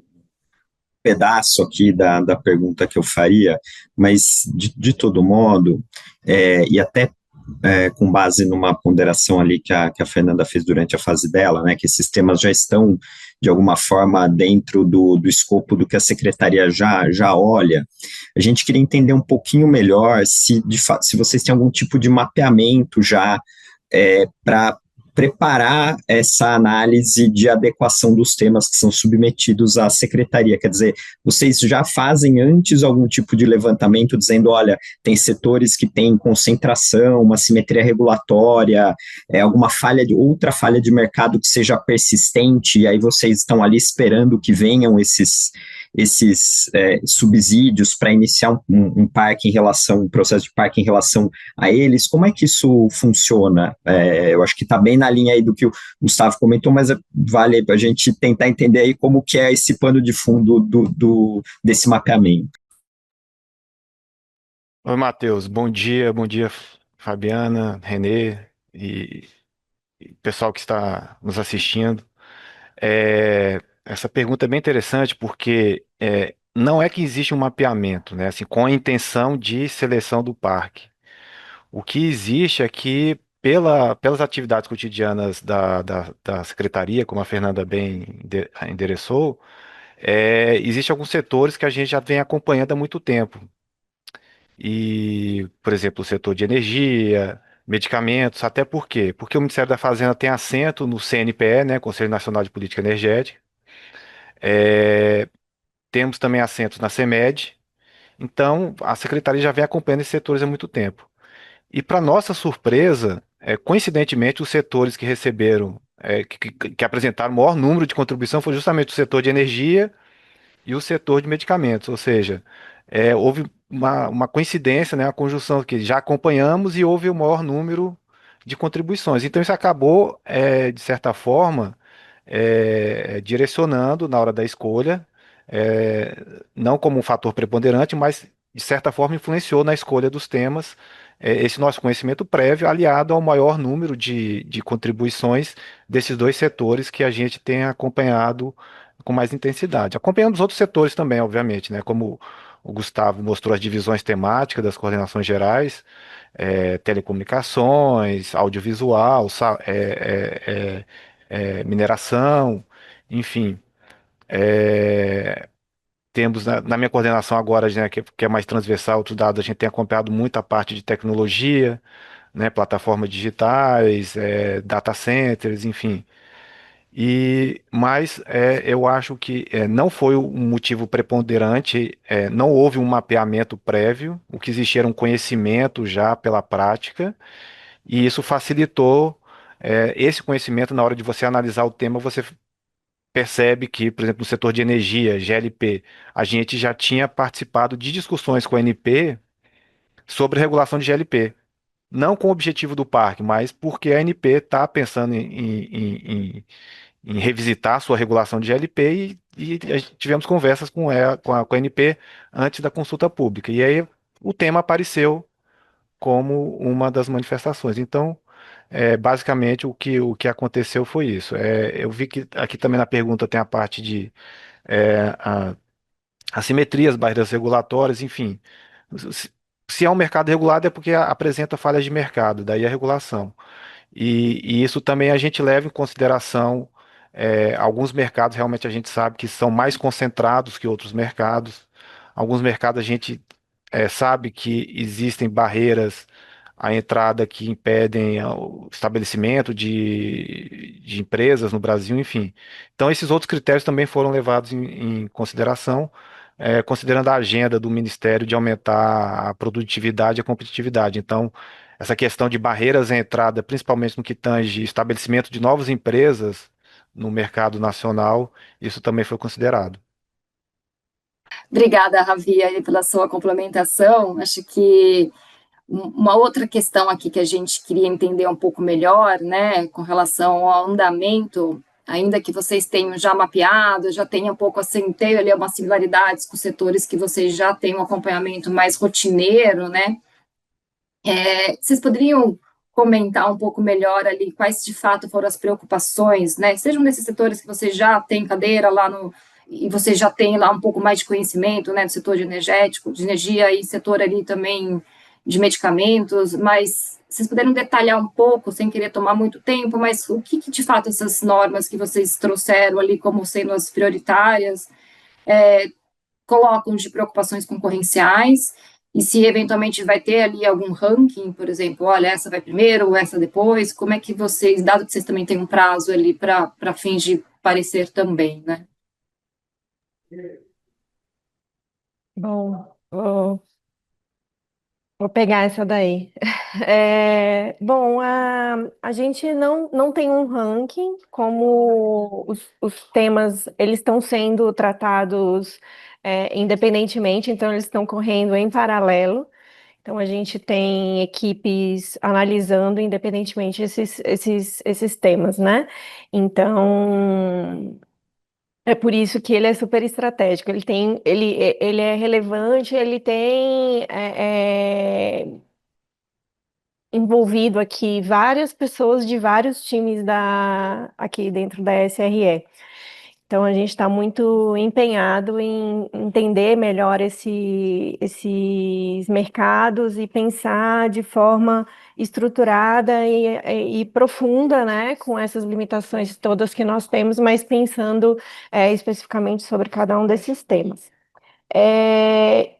pedaço aqui da pergunta que eu faria, mas, de todo modo, e até com base numa ponderação ali que a Fernanda fez durante a fase dela, né, que esses temas já estão, de alguma forma, dentro do escopo do que a Secretaria já olha, a gente queria entender um pouquinho melhor se vocês têm algum tipo de mapeamento já para preparar essa análise de adequação dos temas que são submetidos à secretaria? Quer dizer, vocês já fazem antes algum tipo de levantamento dizendo, olha, tem setores que têm concentração, uma simetria regulatória, alguma outra falha de mercado que seja persistente, e aí vocês estão ali esperando que venham esses subsídios para iniciar um parque um processo de parque em relação a eles? Como é que isso funciona? Eu acho que está bem na linha aí do que o Gustavo comentou, mas vale para a gente tentar entender aí como que é esse pano de fundo desse mapeamento. Oi, Matheus, bom dia, Fabiana, Renê e pessoal que está nos assistindo. Essa pergunta é bem interessante porque não é que existe um mapeamento, né, assim, com a intenção de seleção do parque. O que existe é que, pelas atividades cotidianas da secretaria, como a Fernanda bem endereçou, existem alguns setores que a gente já vem acompanhando há muito tempo. E, por exemplo, o setor de energia, medicamentos, até por quê? Porque o Ministério da Fazenda tem assento no CNPE, né, Conselho Nacional de Política Energética. É, Temos também assentos na CEMED. Então, a secretaria já vem acompanhando esses setores há muito tempo. E, para nossa surpresa, coincidentemente, os setores que receberam, que apresentaram o maior número de contribuição foi justamente o setor de energia e o setor de medicamentos, ou seja, houve uma coincidência, né, uma conjunção que já acompanhamos e houve o maior número de contribuições. Então isso acabou, de certa forma, direcionando na hora da escolha, é, não como um fator preponderante, mas de certa forma influenciou na escolha dos temas, esse nosso conhecimento prévio, aliado ao maior número de contribuições desses dois setores que a gente tem acompanhado com mais intensidade. Acompanhando os outros setores também, obviamente, né? Como o Gustavo mostrou as divisões temáticas das coordenações gerais, telecomunicações, audiovisual, mineração, enfim. É, Temos na minha coordenação agora, né, que é mais transversal, outros dados, a gente tem acompanhado muito a parte de tecnologia, né, plataformas digitais, data centers, enfim. Mas eu acho que não foi um motivo preponderante, não houve um mapeamento prévio, o que existia era um conhecimento já pela prática, e isso facilitou esse conhecimento na hora de você analisar o tema, você percebe que, por exemplo, no setor de energia, GLP, a gente já tinha participado de discussões com a ANP sobre regulação de GLP. Não com o objetivo do parque, mas porque a ANP está pensando em revisitar sua regulação de GLP e tivemos conversas com a ANP antes da consulta pública. E aí o tema apareceu como uma das manifestações. Então, basicamente, o que aconteceu foi isso. Eu vi que aqui também na pergunta tem a parte de assimetrias, barreiras regulatórias, enfim. Se se é um mercado regulado é porque apresenta falhas de mercado, daí a regulação. E isso também a gente leva em consideração. Alguns mercados realmente a gente sabe que são mais concentrados que outros mercados. Alguns mercados a gente sabe que existem barreiras à entrada que impedem o estabelecimento de empresas no Brasil, enfim. Então, esses outros critérios também foram levados em consideração, considerando a agenda do Ministério de aumentar a produtividade e a competitividade. Então, essa questão de barreiras à entrada, principalmente no que tange estabelecimento de novas empresas no mercado nacional, isso também foi considerado. Obrigada, Ravi, aí, pela sua complementação. Acho que uma outra questão aqui que a gente queria entender um pouco melhor, né, com relação ao andamento, ainda que vocês tenham já mapeado, já tenham um pouco assim, tem ali umas similaridades com setores que vocês já têm um acompanhamento mais rotineiro, né? Vocês poderiam comentar um pouco melhor ali quais de fato foram as preocupações, né? Sejam nesses setores que vocês já têm cadeira lá e vocês já têm lá um pouco mais de conhecimento, né, do setor de energético, de energia e setor ali também de medicamentos, mas vocês puderam detalhar um pouco, sem querer tomar muito tempo, mas o que de fato essas normas que vocês trouxeram ali como sendo as prioritárias colocam de preocupações concorrenciais E se eventualmente vai ter ali algum ranking, por exemplo, olha, essa vai primeiro ou essa depois, como é que vocês, dado que vocês também têm um prazo ali para fins de parecer também, né? Bom, vou pegar essa daí. Bom, a gente não tem um ranking, como os temas eles estão sendo tratados independentemente, então eles estão correndo em paralelo. Então a gente tem equipes analisando independentemente esses temas, né? Então é por isso que ele é super estratégico. Ele é relevante, ele tem envolvido aqui várias pessoas de vários times aqui dentro da SRE. Então, a gente está muito empenhado em entender melhor esses mercados e pensar de forma estruturada e profunda, né, com essas limitações todas que nós temos, mas pensando especificamente sobre cada um desses temas. É,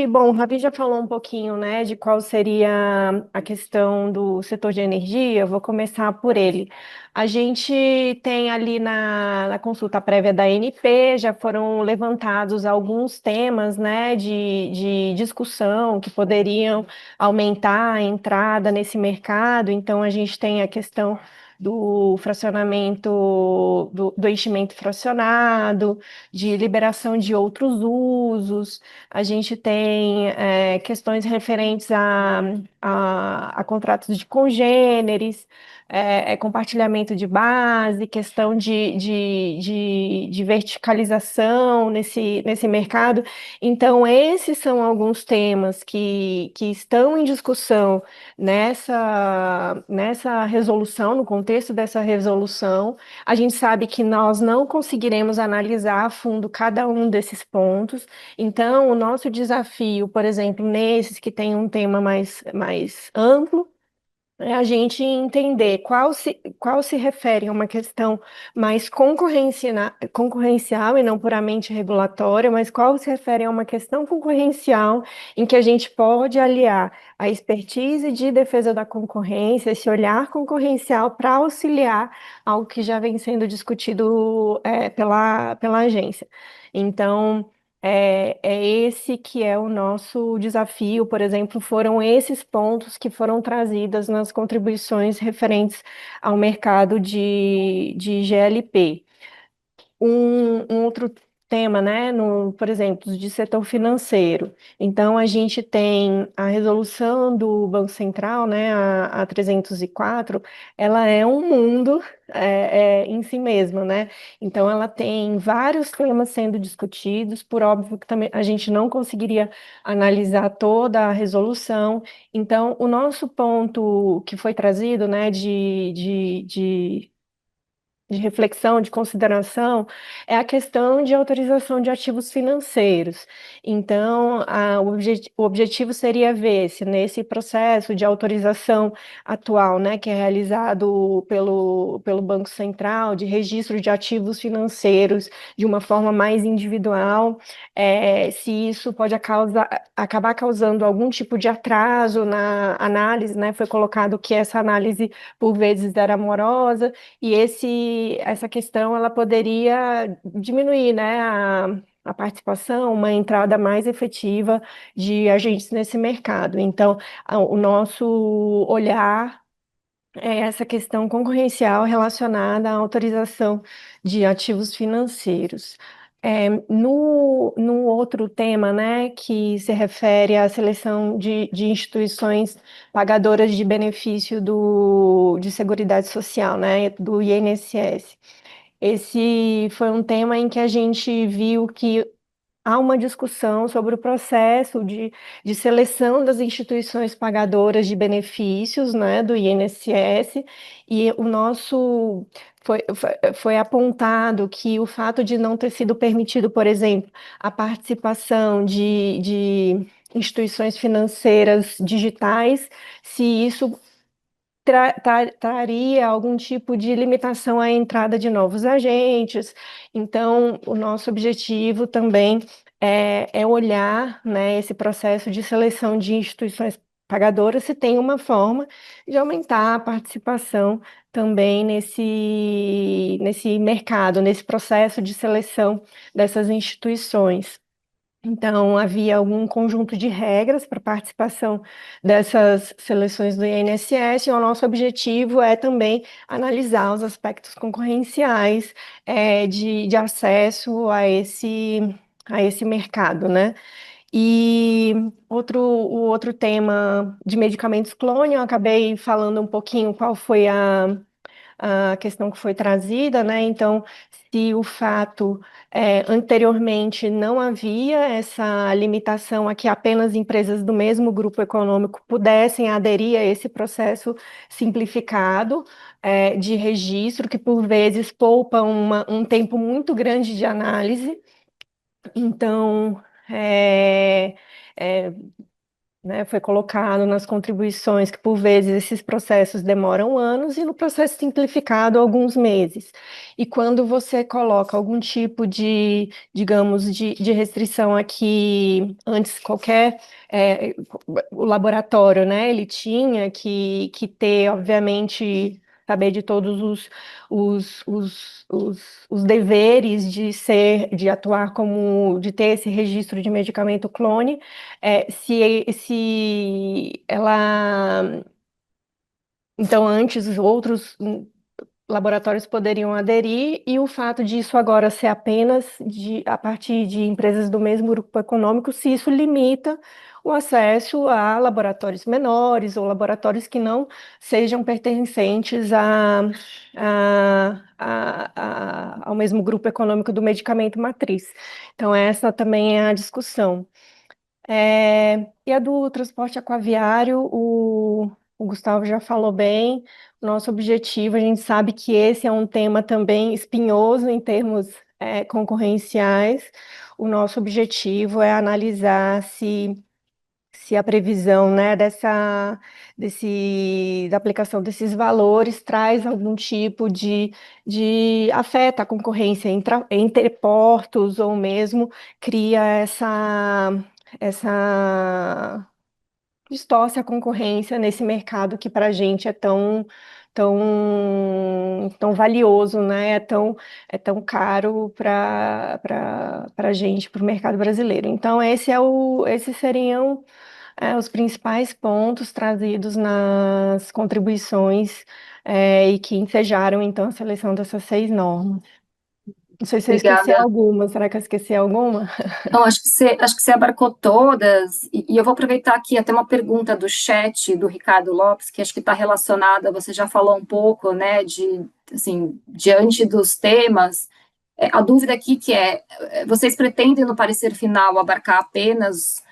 bom, o Ravi já falou um pouquinho, né, de qual seria a questão do setor de energia, eu vou começar por ele. A gente tem ali na consulta prévia da ANP, já foram levantados alguns temas, né, de discussão que poderiam aumentar a entrada nesse mercado, então a gente tem a questão do fracionamento, do enchimento fracionado, de liberação de outros usos, a gente tem questões referentes a contratos de congêneres, compartilhamento de base, questão de verticalização nesse mercado. Então, esses são alguns temas que estão em discussão nessa resolução, no contexto dessa resolução. A gente sabe que nós não conseguiremos analisar a fundo cada um desses pontos. Então, o nosso desafio, por exemplo, nesses que tem um tema mais amplo, é a gente entender qual se refere a uma questão mais concorrencial e não puramente regulatória, mas qual se refere a uma questão concorrencial em que a gente pode aliar a expertise de defesa da concorrência, esse olhar concorrencial para auxiliar algo que já vem sendo discutido pela agência. Então, é esse que é o nosso desafio, por exemplo, foram esses pontos que foram trazidos nas contribuições referentes ao mercado de GLP. Um outro tema, né, por exemplo, de setor financeiro. Então, a gente tem a resolução do Banco Central, né, a 304, ela é um mundo em si mesma, né? Então, ela tem vários temas sendo discutidos, por óbvio que também a gente não conseguiria analisar toda a resolução. Então, o nosso ponto que foi trazido, né, de reflexão, de consideração, é a questão de autorização de ativos financeiros. Então, o objetivo seria ver se nesse processo de autorização atual, né, que é realizado pelo Banco Central, de registro de ativos financeiros de uma forma mais individual, se isso pode acabar causando algum tipo de atraso na análise, né? Foi colocado que essa análise, por vezes, era morosa, e essa questão ela poderia diminuir, né, a participação, uma entrada mais efetiva de agentes nesse mercado. Então, o nosso olhar é essa questão concorrencial relacionada à autorização de ativos financeiros. No outro tema, né, que se refere à seleção de instituições pagadoras de benefício de Seguridade Social, né, do INSS. Esse foi um tema em que a gente viu que há uma discussão sobre o processo de seleção das instituições pagadoras de benefícios, né, do INSS, e o nosso foi apontado que o fato de não ter sido permitido, por exemplo, a participação de instituições financeiras digitais, se isso traria algum tipo de limitação à entrada de novos agentes. Então, o nosso objetivo também é olhar, né, esse processo de seleção de instituições pagadoras se tem uma forma de aumentar a participação também nesse mercado, nesse processo de seleção dessas instituições. Então, havia algum conjunto de regras para participação dessas seleções do INSS, e o nosso objetivo é também analisar os aspectos concorrenciais de acesso a esse mercado, né? E o outro tema de medicamentos clone, eu acabei falando um pouquinho qual foi a questão que foi trazida, né? Então, se o fato anteriormente não havia essa limitação a que apenas empresas do mesmo grupo econômico pudessem aderir a esse processo simplificado de registro, que por vezes poupa um tempo muito grande de análise. Então, é, é, né, foi colocado nas contribuições que, por vezes, esses processos demoram anos e no processo simplificado, alguns meses. E quando você coloca algum tipo de, digamos, de restrição aqui, antes qualquer, o laboratório, né, ele tinha que ter, obviamente, saber de todos os deveres de atuar como, de ter esse registro de medicamento clone, se ela. Então, antes, os outros laboratórios poderiam aderir, e o fato disso agora ser apenas a partir de empresas do mesmo grupo econômico, se isso limita o acesso a laboratórios menores ou laboratórios que não sejam pertencentes ao mesmo grupo econômico do medicamento matriz. Então, essa também é a discussão. E a do transporte aquaviário, o Gustavo já falou bem. Nosso objetivo, a gente sabe que esse é um tema também espinhoso em termos concorrenciais. O nosso objetivo é analisar se a previsão, né, da aplicação desses valores traz algum tipo afeta a concorrência entre portos, ou mesmo cria essa distorce a concorrência nesse mercado que para a gente é tão valioso, né? É tão caro para a gente, para o mercado brasileiro. Então, esses seriam os principais pontos trazidos nas contribuições e que ensejaram, então, a seleção dessas 6 normas. Não sei se eu esqueci Obrigada. alguma. Será que eu esqueci alguma? Não, acho que você abarcou todas, e eu vou aproveitar aqui até uma pergunta do chat do Ricardo Lopes, que acho que está relacionada, você já falou um pouco, né, assim, diante dos temas, a dúvida aqui vocês pretendem no parecer final abarcar apenas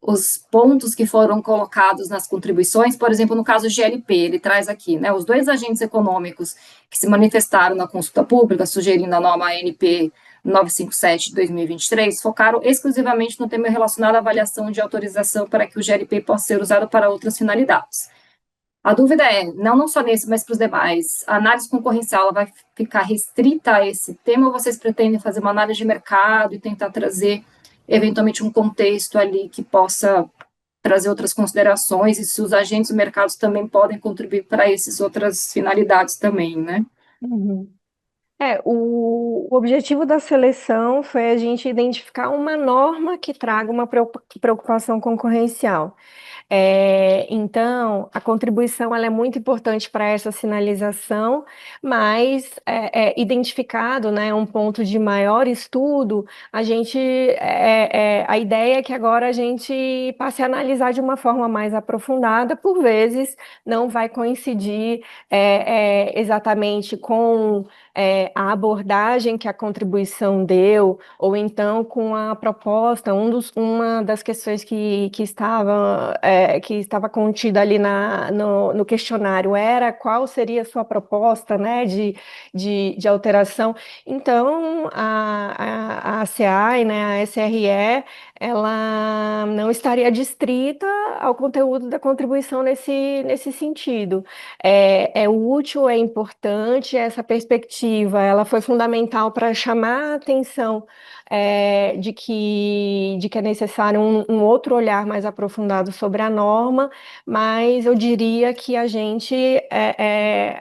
os pontos que foram colocados nas contribuições? Por exemplo, no caso GLP, ele traz aqui, né, os 2 agentes econômicos que se manifestaram na consulta pública, sugerindo a norma ANP 957 de 2023, focaram exclusivamente no tema relacionado à avaliação de autorização para que o GLP possa ser usado para outras finalidades. A dúvida não só nesse, mas para os demais, a análise concorrencial ela vai ficar restrita a esse tema, ou vocês pretendem fazer uma análise de mercado e tentar trazer, eventualmente, um contexto ali que possa trazer outras considerações, e se os agentes do mercado também podem contribuir para essas outras finalidades também, né? Uhum. O objetivo da seleção foi a gente identificar uma norma que traga uma preocupação concorrencial. Então, a contribuição ela é muito importante para essa sinalização, mas identificado, né, um ponto de maior estudo, a ideia é que agora a gente passe a analisar de uma forma mais aprofundada. Por vezes não vai coincidir exatamente com a abordagem que a contribuição deu, ou então com a proposta. Uma das questões que estava contida ali no questionário era qual seria a sua proposta, né, de alteração. Então, a ACI, né, a SRE, ela não estaria distrita ao conteúdo da contribuição nesse sentido. É útil, é importante essa perspectiva positiva, ela foi fundamental para chamar a atenção de que é necessário um outro olhar mais aprofundado sobre a norma, mas eu diria que a gente,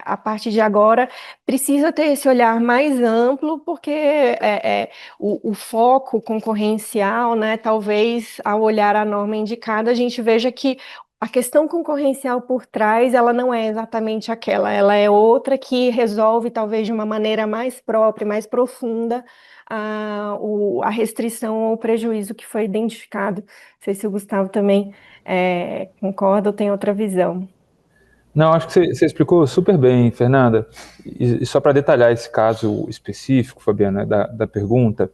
a partir de agora, precisa ter esse olhar mais amplo, porque o foco concorrencial, né, talvez ao olhar a norma indicada, a gente veja que a questão concorrencial por trás, ela não é exatamente aquela, ela é outra que resolve, talvez de uma maneira mais própria, mais profunda, a restrição ou o prejuízo que foi identificado. Não sei se o Gustavo também concorda ou tem outra visão. Não, acho que você explicou super bem, Fernanda. E só para detalhar esse caso específico, Fabiana, da pergunta,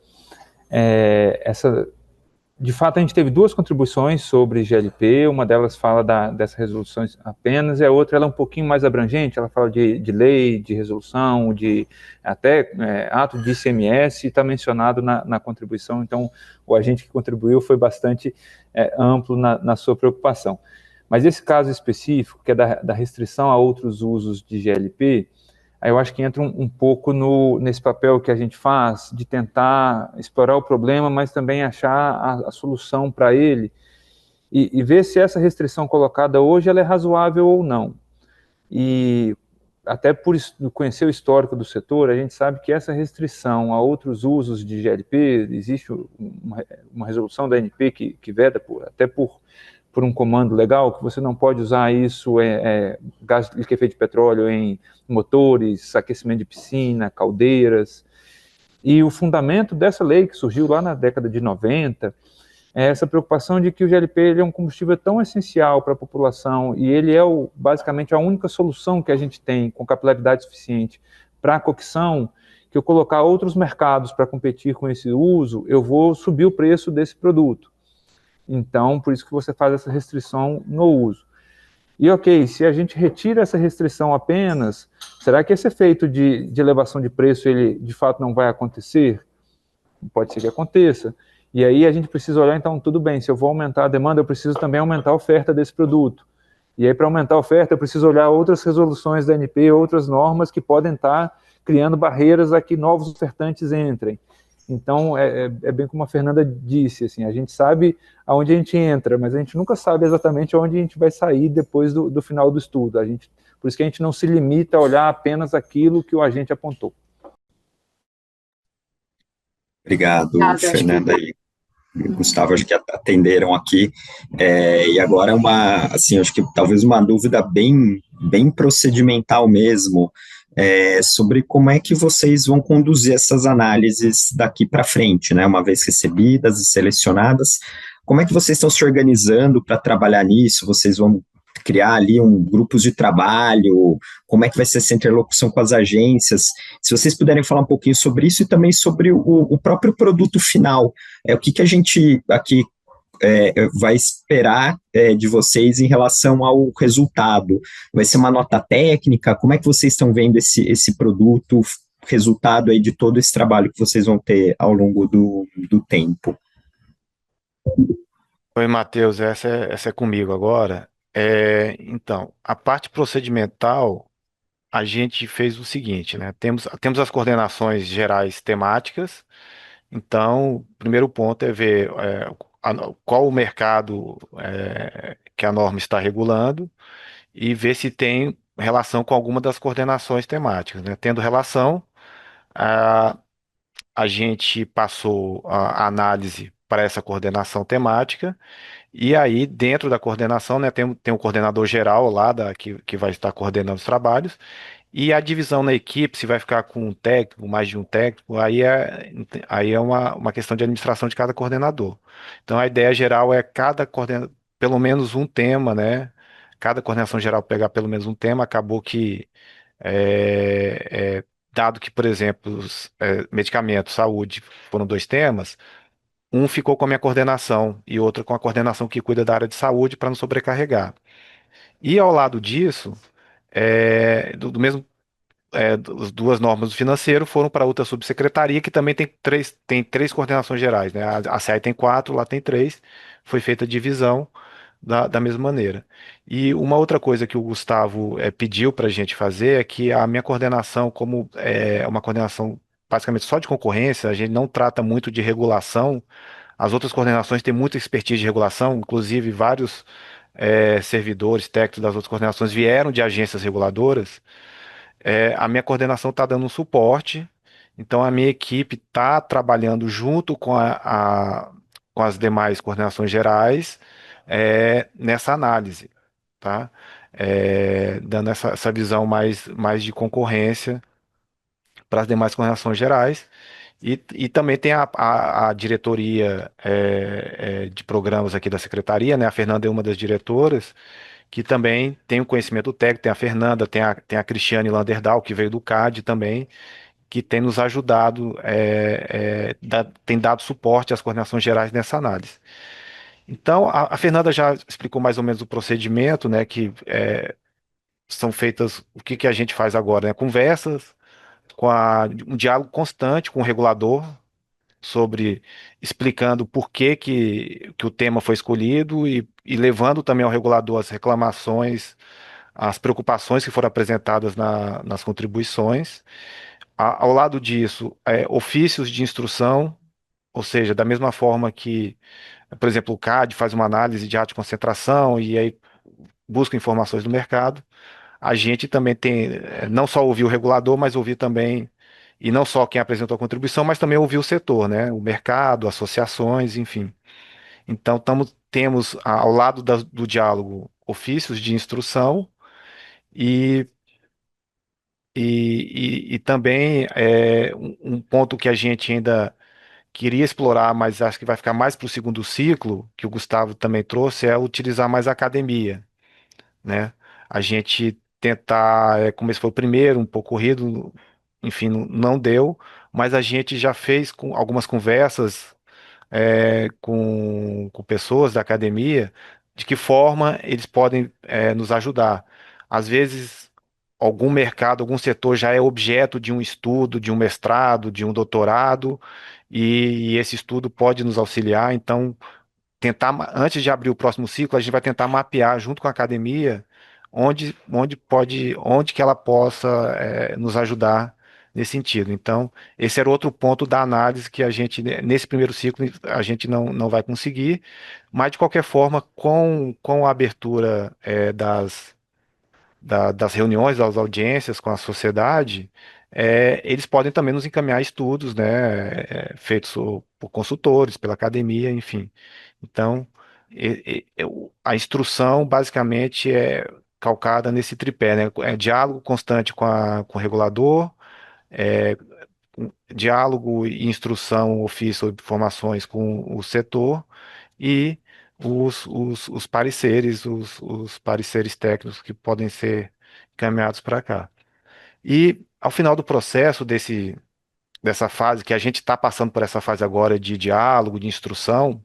de fato, a gente teve duas contribuições sobre GLP, uma delas fala dessas resoluções apenas, e a outra ela é um pouquinho mais abrangente, ela fala de lei, de resolução, de até ato de ICMS, e está mencionado na contribuição, então o agente que contribuiu foi bastante amplo na sua preocupação. Mas esse caso específico, que é da restrição a outros usos de GLP, aí eu acho que entra um pouco nesse papel que a gente faz de tentar explorar o problema, mas também achar a solução para ele e ver se essa restrição colocada hoje ela é razoável ou não. E até por conhecer o histórico do setor, a gente sabe que essa restrição a outros usos de GLP, existe uma resolução da ANP que veda até por um comando legal, que você não pode usar isso, gás de efeito de petróleo em motores, aquecimento de piscina, caldeiras. E o fundamento dessa lei, que surgiu lá na década de 90, é essa preocupação de que o GLP ele é um combustível tão essencial para a população e ele é basicamente a única solução que a gente tem com capilaridade suficiente para a cocção, que eu colocar outros mercados para competir com esse uso, eu vou subir o preço desse produto. Então, por isso que você faz essa restrição no uso. E ok, se a gente retira essa restrição apenas, será que esse efeito de elevação de preço, ele de fato não vai acontecer? Pode ser que aconteça. E aí a gente precisa olhar, então, tudo bem, se eu vou aumentar a demanda, eu preciso também aumentar a oferta desse produto. E aí, para aumentar a oferta, eu preciso olhar outras resoluções da ANP, outras normas que podem estar criando barreiras a que novos ofertantes entrem. Então, é bem como a Fernanda disse, assim, a gente sabe aonde a gente entra, mas a gente nunca sabe exatamente aonde a gente vai sair depois do final do estudo. Por isso que a gente não se limita a olhar apenas aquilo que o agente apontou. Obrigado, Fernanda e Gustavo, acho que atenderam aqui. E agora assim, acho que talvez uma dúvida bem procedimental mesmo, sobre como é que vocês vão conduzir essas análises daqui para frente, né? Uma vez recebidas e selecionadas, como é que vocês estão se organizando para trabalhar nisso? Vocês vão criar ali grupos de trabalho? Como é que vai ser essa interlocução com as agências? Se vocês puderem falar um pouquinho sobre isso e também sobre o próprio produto final, o que a gente aqui vai esperar de vocês em relação ao resultado? Vai ser uma nota técnica? Como é que vocês estão vendo esse produto, resultado aí de todo esse trabalho que vocês vão ter ao longo do tempo? Oi, Matheus, essa é comigo agora. Então, a parte procedimental, a gente fez o seguinte, né? Temos as coordenações gerais temáticas. Então, o primeiro ponto é ver qual o mercado que a norma está regulando e ver se tem relação com alguma das coordenações temáticas, né? Tendo relação, a, a gente passou a análise para essa coordenação temática e aí, dentro da coordenação, né, tem um coordenador geral lá que vai estar coordenando os trabalhos. E a divisão na equipe, se vai ficar com um técnico, mais de um técnico, aí é uma questão de administração de cada coordenador. Então, a ideia geral é pelo menos um tema, né? Cada coordenação geral pegar pelo menos um tema. Acabou que, dado que, por exemplo, medicamentos, saúde foram dois temas, um ficou com a minha coordenação e outro com a coordenação que cuida da área de saúde para não sobrecarregar. E ao lado disso, do mesmo as duas normas do financeiro foram para outra subsecretaria que também tem três coordenações gerais, né? A CAI tem quatro, lá tem três. Foi feita a divisão da mesma maneira. E uma outra coisa que o Gustavo pediu para a gente fazer é que a minha coordenação, como é uma coordenação basicamente só de concorrência, a gente não trata muito de regulação. As outras coordenações têm muita expertise de regulação, inclusive vários servidores técnicos das outras coordenações vieram de agências reguladoras. A minha coordenação está dando um suporte, então a minha equipe está trabalhando junto com as demais coordenações gerais nessa análise, tá? Dando essa visão mais de concorrência para as demais coordenações gerais. E também tem a diretoria de programas aqui da secretaria, né? A Fernanda é uma das diretoras, que também tem o conhecimento técnico, tem a Fernanda, tem a Cristiane Landerdal, que veio do CAD também, que tem nos ajudado, tem dado suporte às coordenações gerais nessa análise. Então, a Fernanda já explicou mais ou menos o procedimento, né, que são feitas, o que a gente faz agora, né, conversas, um diálogo constante com o regulador, sobre explicando por que o tema foi escolhido e levando também ao regulador as reclamações, as preocupações que foram apresentadas nas contribuições. Ao lado disso, ofícios de instrução, ou seja, da mesma forma que, por exemplo, o CAD faz uma análise de ato de concentração e aí busca informações do mercado, a gente também tem, não só ouvir o regulador, mas ouvir também, e não só quem apresentou a contribuição, mas também ouvir o setor, né? O mercado, associações, enfim. Então, temos ao lado do diálogo ofícios de instrução e, e também um ponto que a gente ainda queria explorar, mas acho que vai ficar mais para o segundo ciclo, que o Gustavo também trouxe, é utilizar mais a academia, né? A gente tentar, como esse foi o primeiro, um pouco corrido, enfim, não deu, mas a gente já fez com algumas conversas com pessoas da academia, de que forma eles podem nos ajudar. Às vezes, algum mercado, algum setor já é objeto de um estudo, de um mestrado, de um doutorado, e esse estudo pode nos auxiliar, então antes de abrir o próximo ciclo, a gente vai tentar mapear junto com a academia onde que ela possa nos ajudar nesse sentido. Então, esse era outro ponto da análise que a gente, nesse primeiro ciclo, a gente não vai conseguir, mas de qualquer forma, com a abertura das reuniões, das audiências com a sociedade, eles podem também nos encaminhar estudos, né, feitos por consultores, pela academia, enfim. Então, a instrução basicamente é calcada nesse tripé, né? É diálogo constante com o regulador, é, diálogo e instrução, ofício de informações com o setor e os pareceres, os pareceres técnicos que podem ser encaminhados para cá. E ao final do processo dessa fase, que a gente está passando por essa fase agora de diálogo, de instrução,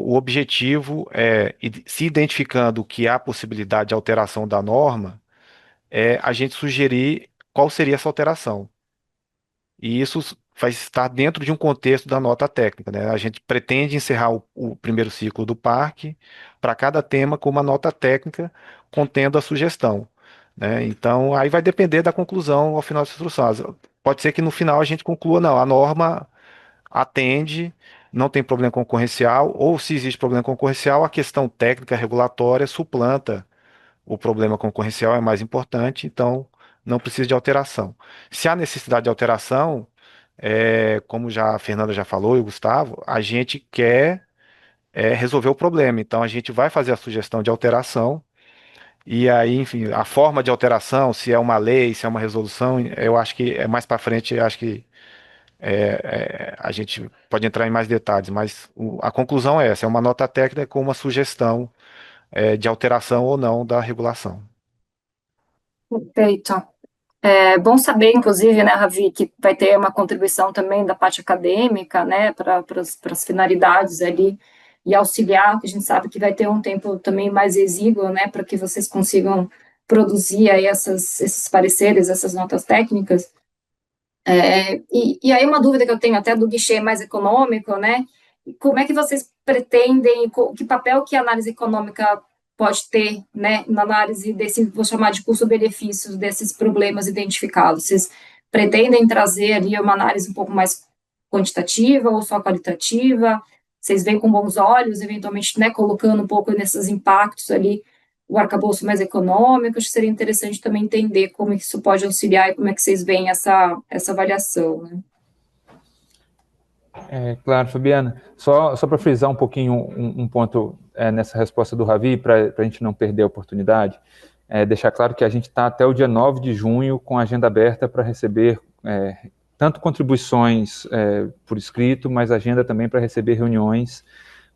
o objetivo é, se identificando que há possibilidade de alteração da norma, a gente sugerir qual seria essa alteração. E isso vai estar dentro de um contexto da nota técnica, né? A gente pretende encerrar o primeiro ciclo do parque para cada tema com uma nota técnica contendo a sugestão, né? Então, aí vai depender da conclusão ao final da instrução. Pode ser que no final a gente conclua, não, a norma atende, não tem problema concorrencial, ou se existe problema concorrencial, a questão técnica regulatória suplanta o problema concorrencial, é mais importante, então não precisa de alteração. Se há necessidade de alteração, como já a Fernanda já falou e o Gustavo, a gente quer resolver o problema, então a gente vai fazer a sugestão de alteração, e aí, enfim, a forma de alteração, se é uma lei, se é uma resolução, eu acho que é mais para frente, eu acho que a gente pode entrar em mais detalhes, mas a conclusão é essa: é uma nota técnica com uma sugestão de alteração ou não da regulação. Perfeito. É bom saber, inclusive, né, Ravi, que vai ter uma contribuição também da parte acadêmica, né, para as finalidades ali, e auxiliar, que a gente sabe que vai ter um tempo também mais exíguo, né, para que vocês consigam produzir aí esses pareceres, essas notas técnicas. E aí uma dúvida que eu tenho até do guichê mais econômico, né, como é que vocês pretendem, que papel que a análise econômica pode ter, né, na análise desse, vou chamar de custo-benefício, desses problemas identificados? Vocês pretendem trazer ali uma análise um pouco mais quantitativa ou só qualitativa? Vocês veem com bons olhos, eventualmente, né, colocando um pouco nesses impactos ali, o arcabouço mais econômico? Acho que seria interessante também entender como isso pode auxiliar e como é que vocês veem essa avaliação, né? Claro, Fabiana. Só para frisar um pouquinho um ponto nessa resposta do Ravi, para a gente não perder a oportunidade, deixar claro que a gente está até o dia 9 de junho com a agenda aberta para receber tanto contribuições por escrito, mas agenda também para receber reuniões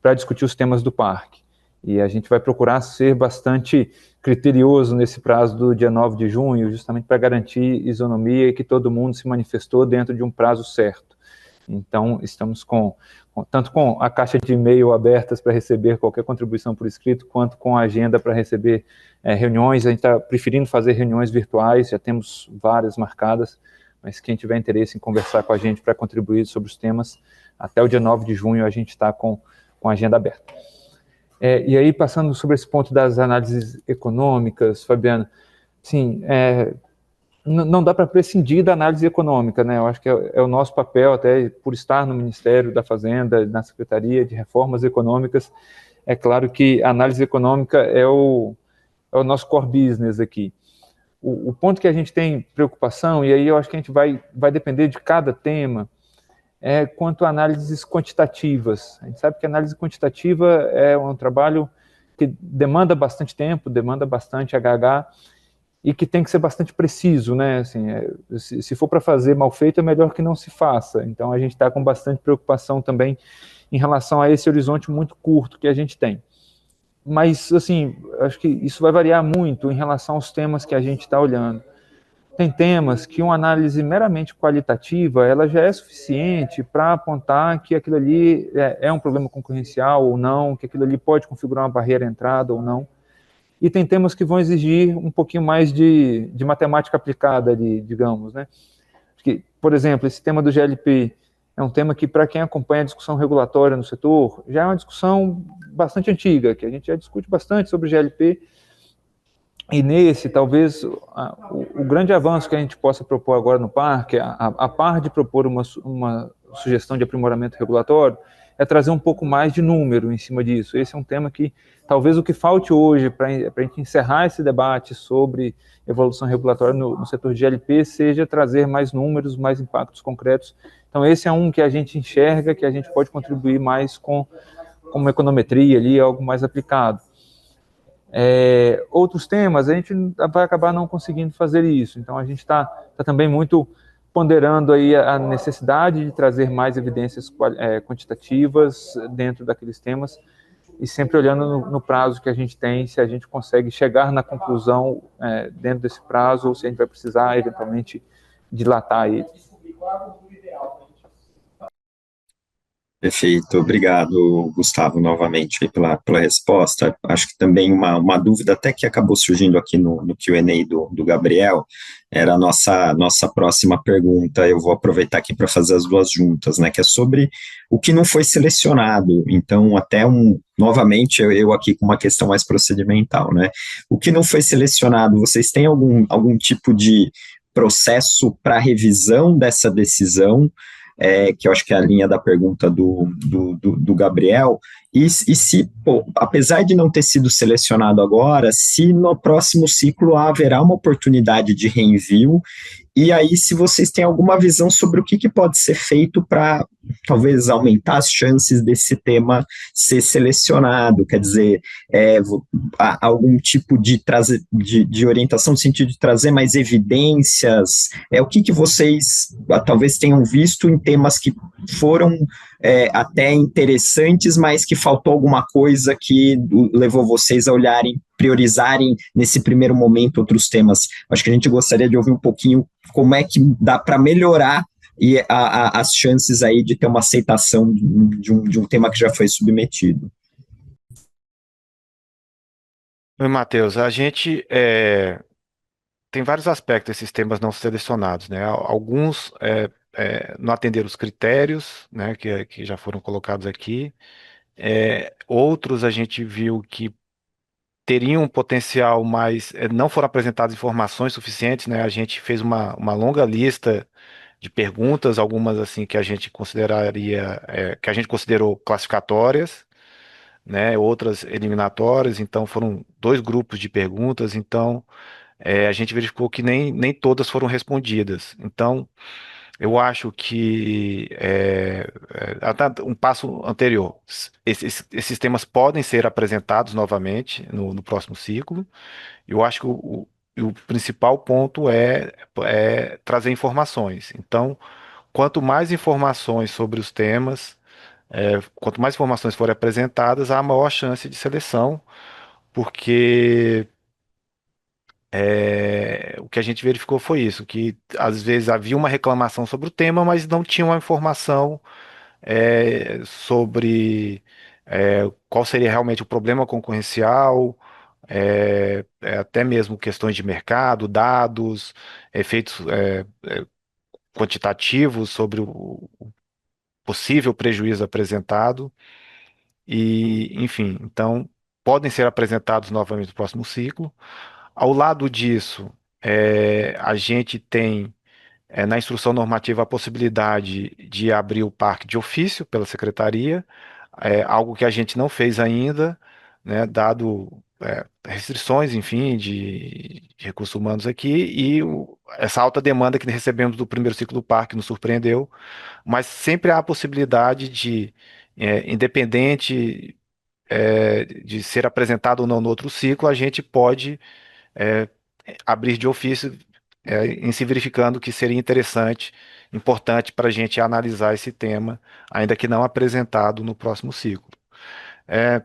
para discutir os temas do parque. E a gente vai procurar ser bastante criterioso nesse prazo do dia 9 de junho, justamente para garantir isonomia e que todo mundo se manifestou dentro de um prazo certo. Então, estamos tanto com a caixa de e-mail abertas para receber qualquer contribuição por escrito, quanto com a agenda para receber reuniões. A gente está preferindo fazer reuniões virtuais, já temos várias marcadas, mas quem tiver interesse em conversar com a gente para contribuir sobre os temas, até o dia 9 de junho a gente está com a agenda aberta. E aí, passando sobre esse ponto das análises econômicas, Fabiana, sim, não dá para prescindir da análise econômica, né? Eu acho que é o nosso papel, até por estar no Ministério da Fazenda, na Secretaria de Reformas Econômicas, é claro que a análise econômica é o nosso core business aqui. O ponto que a gente tem preocupação, e aí eu acho que a gente vai depender de cada tema, quanto a análises quantitativas. A gente sabe que a análise quantitativa é um trabalho que demanda bastante tempo, demanda bastante HH, e que tem que ser bastante preciso, né? Assim, se for para fazer mal feito, é melhor que não se faça. Então, a gente está com bastante preocupação também em relação a esse horizonte muito curto que a gente tem. Mas, assim, acho que isso vai variar muito em relação aos temas que a gente está olhando. Tem temas que uma análise meramente qualitativa, ela já é suficiente para apontar que aquilo ali é um problema concorrencial ou não, que aquilo ali pode configurar uma barreira à entrada ou não. E tem temas que vão exigir um pouquinho mais de matemática aplicada ali, digamos, né? Porque, por exemplo, esse tema do GLP é um tema que, para quem acompanha a discussão regulatória no setor, já é uma discussão bastante antiga, que a gente já discute bastante sobre GLP, e nesse, talvez, o grande avanço que a gente possa propor agora no parque, a par de propor uma sugestão de aprimoramento regulatório, é trazer um pouco mais de número em cima disso. Esse é um tema que, talvez o que falte hoje para a gente encerrar esse debate sobre evolução regulatória no setor de GLP seja trazer mais números, mais impactos concretos. Então, esse é um que a gente enxerga que a gente pode contribuir mais com uma econometria ali, algo mais aplicado. Outros temas, a gente vai acabar não conseguindo fazer isso. Então, a gente está também muito ponderando aí a necessidade de trazer mais evidências quantitativas dentro daqueles temas e sempre olhando no prazo que a gente tem, se a gente consegue chegar na conclusão dentro desse prazo ou se a gente vai precisar, eventualmente, dilatar ele. Perfeito, obrigado, Gustavo, novamente aí pela resposta. Acho que também uma dúvida até que acabou surgindo aqui no Q&A do Gabriel, era a nossa próxima pergunta. Eu vou aproveitar aqui para fazer as duas juntas, né, que é sobre o que não foi selecionado. Então, novamente, eu aqui com uma questão mais procedimental, né, o que não foi selecionado, vocês têm algum tipo de processo para revisão dessa decisão? Que eu acho que é a linha da pergunta do Gabriel, e se, apesar de não ter sido selecionado agora, se no próximo ciclo haverá uma oportunidade de reenvio, e aí se vocês têm alguma visão sobre o que pode ser feito para talvez aumentar as chances desse tema ser selecionado, quer dizer, algum tipo de orientação no sentido de trazer mais evidências, o que vocês talvez tenham visto em temas que foram até interessantes, mas que faltou alguma coisa que levou vocês a olharem, priorizarem nesse primeiro momento outros temas. Acho que a gente gostaria de ouvir um pouquinho como é que dá para melhorar e as chances aí de ter uma aceitação de um tema que já foi submetido. Oi, Matheus, a gente tem vários aspectos desses temas não selecionados, né? Alguns não atenderam os critérios, né, que já foram colocados aqui. Outros a gente viu que teriam um potencial, mas não foram apresentadas informações suficientes, né? A gente fez uma longa lista de perguntas, algumas assim que a gente consideraria, que a gente considerou classificatórias, né? Outras eliminatórias. Então foram dois grupos de perguntas. Então a gente verificou que nem todas foram respondidas. Então eu acho que até um passo anterior, esses temas podem ser apresentados novamente no próximo ciclo. Eu acho que o principal ponto é trazer informações. Então, quanto mais informações sobre os temas, quanto mais informações forem apresentadas, há maior chance de seleção, porque o que a gente verificou foi isso, que às vezes havia uma reclamação sobre o tema, mas não tinha uma informação sobre qual seria realmente o problema concorrencial, até mesmo questões de mercado, dados, efeitos quantitativos sobre o possível prejuízo apresentado, e, enfim, então podem ser apresentados novamente no próximo ciclo. Ao lado disso, a gente tem na instrução normativa a possibilidade de abrir o parque de ofício pela secretaria, algo que a gente não fez ainda, né, dado restrições, enfim, de recursos humanos aqui, e essa alta demanda que recebemos do primeiro ciclo do parque nos surpreendeu, mas sempre há a possibilidade de, independente de ser apresentado ou não no outro ciclo, a gente pode é, abrir de ofício, em se verificando que seria interessante, importante para a gente analisar esse tema, ainda que não apresentado no próximo ciclo. É,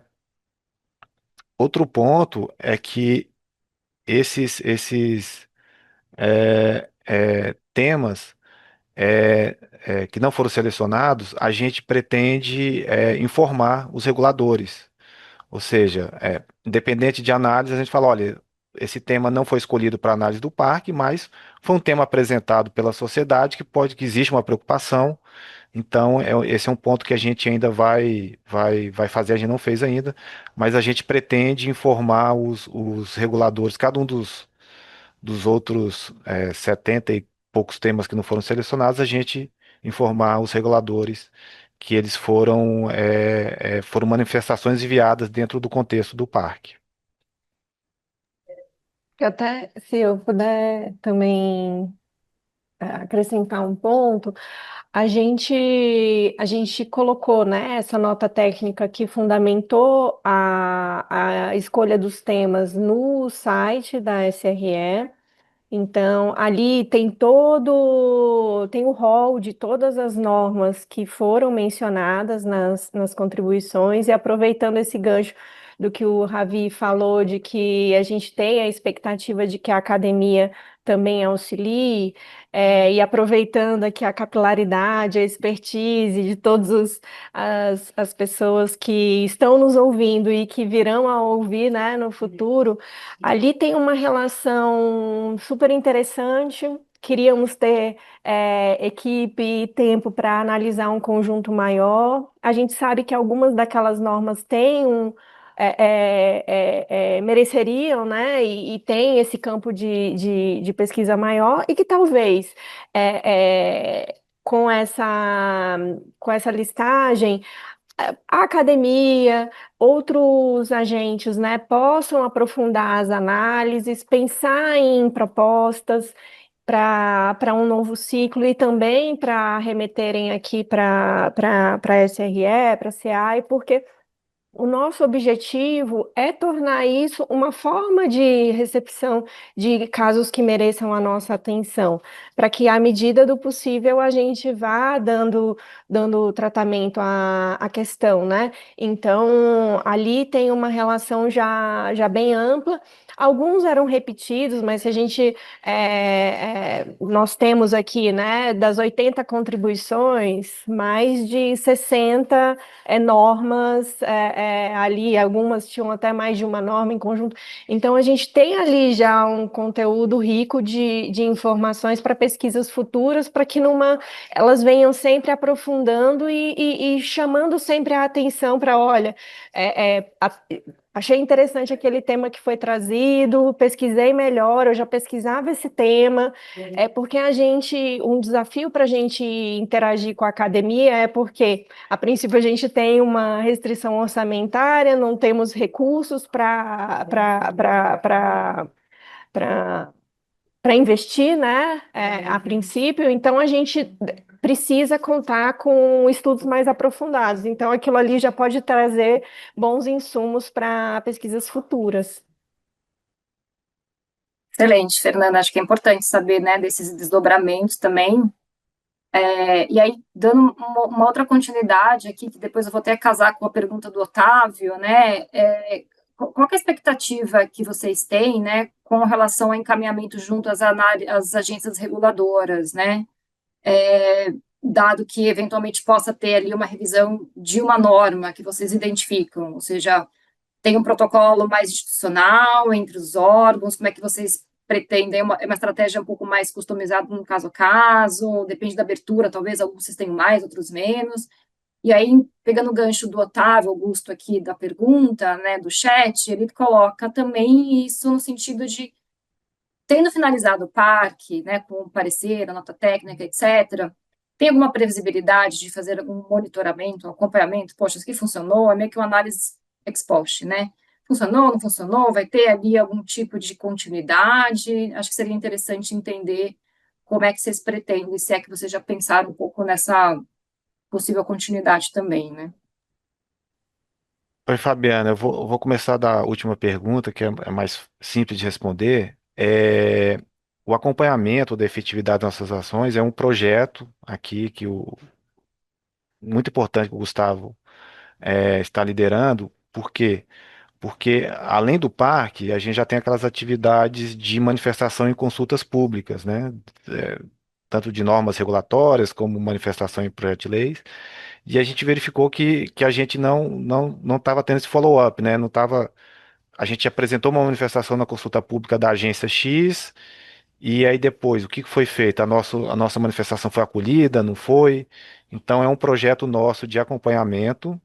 Outro ponto é que esses temas que não foram selecionados, a gente pretende informar os reguladores. Ou seja, independente de análise, a gente fala, olha, esse tema não foi escolhido para análise do parque, mas foi um tema apresentado pela sociedade que existe uma preocupação. Então, esse é um ponto que a gente ainda vai fazer, a gente não fez ainda, mas a gente pretende informar os reguladores, cada um dos outros 70 e poucos temas que não foram selecionados, a gente informar os reguladores que eles foram manifestações enviadas dentro do contexto do parque. Até, se eu puder também acrescentar um ponto, a gente colocou, né, essa nota técnica que fundamentou a escolha dos temas no site da SRE. Então, ali tem o rol de todas as normas que foram mencionadas nas contribuições, e aproveitando esse gancho do que o Ravi falou, de que a gente tem a expectativa de que a academia também auxilie, e aproveitando aqui a capilaridade, a expertise de todas as pessoas que estão nos ouvindo e que virão a ouvir, né, no futuro. Ali tem uma relação super interessante. Queríamos ter equipe e tempo para analisar um conjunto maior. A gente sabe que algumas daquelas normas têm mereceriam, né? E tem esse campo de pesquisa maior, e que talvez com essa listagem a academia, outros agentes, né, possam aprofundar as análises, pensar em propostas para um novo ciclo, e também para remeterem aqui para a SRE, para a CEAI, porque o nosso objetivo é tornar isso uma forma de recepção de casos que mereçam a nossa atenção, para que, à medida do possível, a gente vá dando tratamento à questão, né? Então, ali tem uma relação já bem ampla. Alguns eram repetidos, mas se a gente nós temos aqui, né, das 80 contribuições, mais de 60 normas ali, algumas tinham até mais de uma norma em conjunto. Então, a gente tem ali já um conteúdo rico de informações para pesquisas futuras, para que elas venham sempre aprofundando e chamando sempre a atenção para, olha, achei interessante aquele tema que foi trazido, pesquisei melhor, eu já pesquisava esse tema, porque um desafio para a gente interagir com a academia é porque, a princípio, a gente tem uma restrição orçamentária, não temos recursos para investir, né, a princípio, então a gente precisa contar com estudos mais aprofundados. Então, aquilo ali já pode trazer bons insumos para pesquisas futuras. Excelente, Fernanda. Acho que é importante saber, né, desses desdobramentos também. E aí, dando uma outra continuidade aqui, que depois eu vou até casar com a pergunta do Otávio, né? Qual que é a expectativa que vocês têm, né, com relação ao encaminhamento junto às agências reguladoras, né? Dado que eventualmente possa ter ali uma revisão de uma norma que vocês identificam, ou seja, tem um protocolo mais institucional entre os órgãos, como é que vocês pretendem, é uma estratégia um pouco mais customizada no caso a caso, depende da abertura, talvez alguns vocês tenham mais, outros menos. E aí, pegando o gancho do Otávio Augusto aqui da pergunta, né, do chat, ele coloca também isso no sentido de, tendo finalizado o parque, né, com o parecer, a nota técnica, etc., tem alguma previsibilidade de fazer algum monitoramento, um acompanhamento? Poxa, isso aqui funcionou, é meio que uma análise ex post, né? Funcionou, não funcionou? Vai ter ali algum tipo de continuidade? Acho que seria interessante entender como é que vocês pretendem, se é que vocês já pensaram um pouco nessa possível continuidade também, né? Oi, Fabiana, eu vou começar da última pergunta, que é mais simples de responder. O acompanhamento da efetividade das nossas ações é um projeto aqui muito importante que o Gustavo está liderando. Por quê? Porque, além do parque, a gente já tem aquelas atividades de manifestação em consultas públicas, né? É, tanto de normas regulatórias como manifestação em projeto de leis. E a gente verificou que a gente não estava tendo esse follow-up, né? Não tava, a gente apresentou uma manifestação na consulta pública da agência X, e aí depois, o que foi feito? A nossa manifestação foi acolhida, não foi? Então, é um projeto nosso de acompanhamento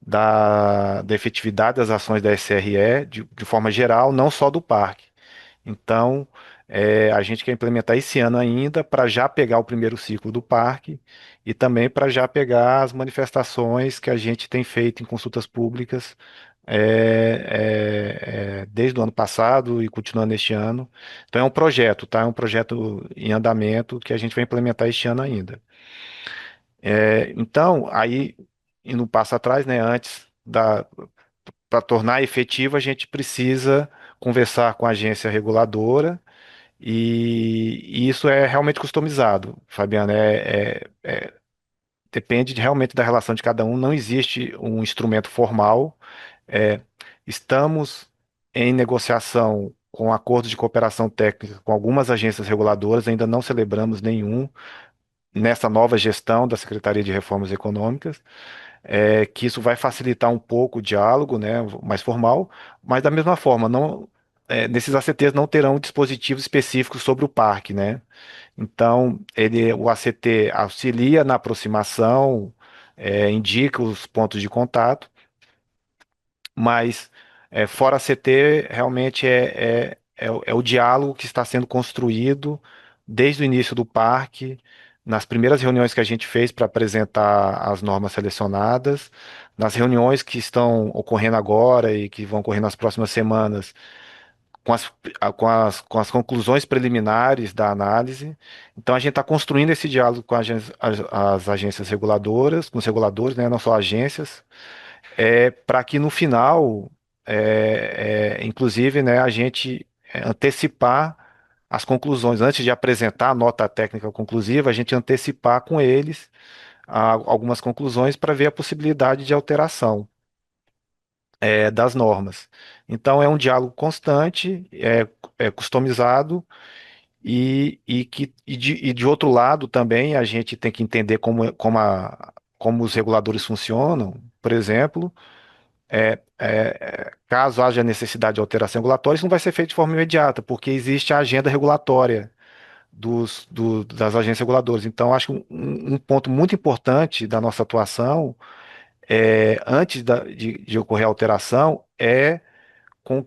da efetividade das ações da SRE de forma geral, não só do parque. Então, a gente quer implementar esse ano ainda para já pegar o primeiro ciclo do parque e também para já pegar as manifestações que a gente tem feito em consultas públicas desde o ano passado e continuando este ano. Então, é um projeto, tá? É um projeto em andamento que a gente vai implementar este ano ainda. Então, aí, indo um passo atrás, né, para tornar efetivo, a gente precisa conversar com a agência reguladora e isso é realmente customizado, Fabiana. Depende realmente da relação de cada um, não existe um instrumento formal. É, Estamos em negociação com acordos de cooperação técnica com algumas agências reguladoras, ainda não celebramos nenhum nessa nova gestão da Secretaria de Reformas Econômicas, que isso vai facilitar um pouco o diálogo, né, mais formal, mas da mesma forma, não, nesses ACTs não terão dispositivos específicos sobre o parque, né? Então, o ACT auxilia na aproximação, indica os pontos de contato, mas fora ACT, realmente é o diálogo que está sendo construído desde o início do parque, nas primeiras reuniões que a gente fez para apresentar as normas selecionadas, nas reuniões que estão ocorrendo agora e que vão ocorrer nas próximas semanas, com as conclusões preliminares da análise. Então, a gente está construindo esse diálogo com as agências reguladoras, com os reguladores, né, não só agências, para que no final, inclusive, né, a gente antecipar as conclusões, antes de apresentar a nota técnica conclusiva, a gente antecipar com eles algumas conclusões para ver a possibilidade de alteração. das normas. Então, é um diálogo constante, customizado, e de outro lado também a gente tem que entender como os reguladores funcionam. Por exemplo, caso haja necessidade de alteração regulatória, isso não vai ser feito de forma imediata, porque existe a agenda regulatória das agências reguladoras. Então, acho que um ponto muito importante da nossa atuação, antes de ocorrer a alteração, é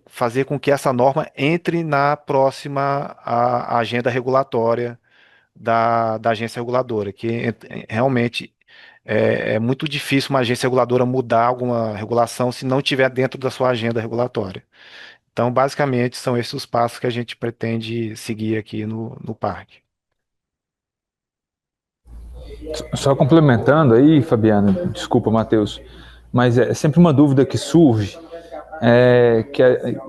fazer com que essa norma entre na próxima agenda regulatória da agência reguladora, que realmente é muito difícil uma agência reguladora mudar alguma regulação se não estiver dentro da sua agenda regulatória. Então, basicamente, são esses os passos que a gente pretende seguir aqui no parque. Só complementando aí, Fabiana, desculpa, Matheus, mas é sempre uma dúvida que surge,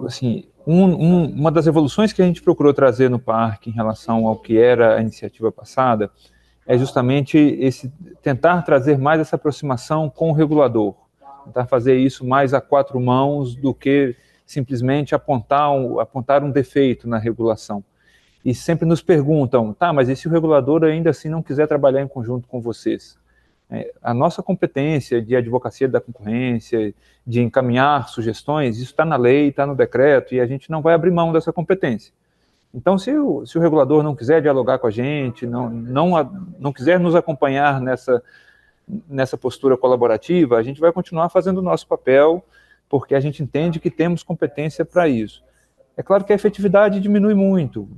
assim, uma das evoluções que a gente procurou trazer no parque em relação ao que era a iniciativa passada é justamente tentar trazer mais essa aproximação com o regulador, tentar fazer isso mais a quatro mãos do que simplesmente apontar um defeito na regulação. E sempre nos perguntam, tá, mas e se o regulador ainda assim não quiser trabalhar em conjunto com vocês? A nossa competência de advocacia da concorrência, de encaminhar sugestões, isso está na lei, está no decreto, e a gente não vai abrir mão dessa competência. Então, se o regulador não quiser dialogar com a gente, não quiser nos acompanhar nessa postura colaborativa, a gente vai continuar fazendo o nosso papel, porque a gente entende que temos competência para isso. É claro que a efetividade diminui muito.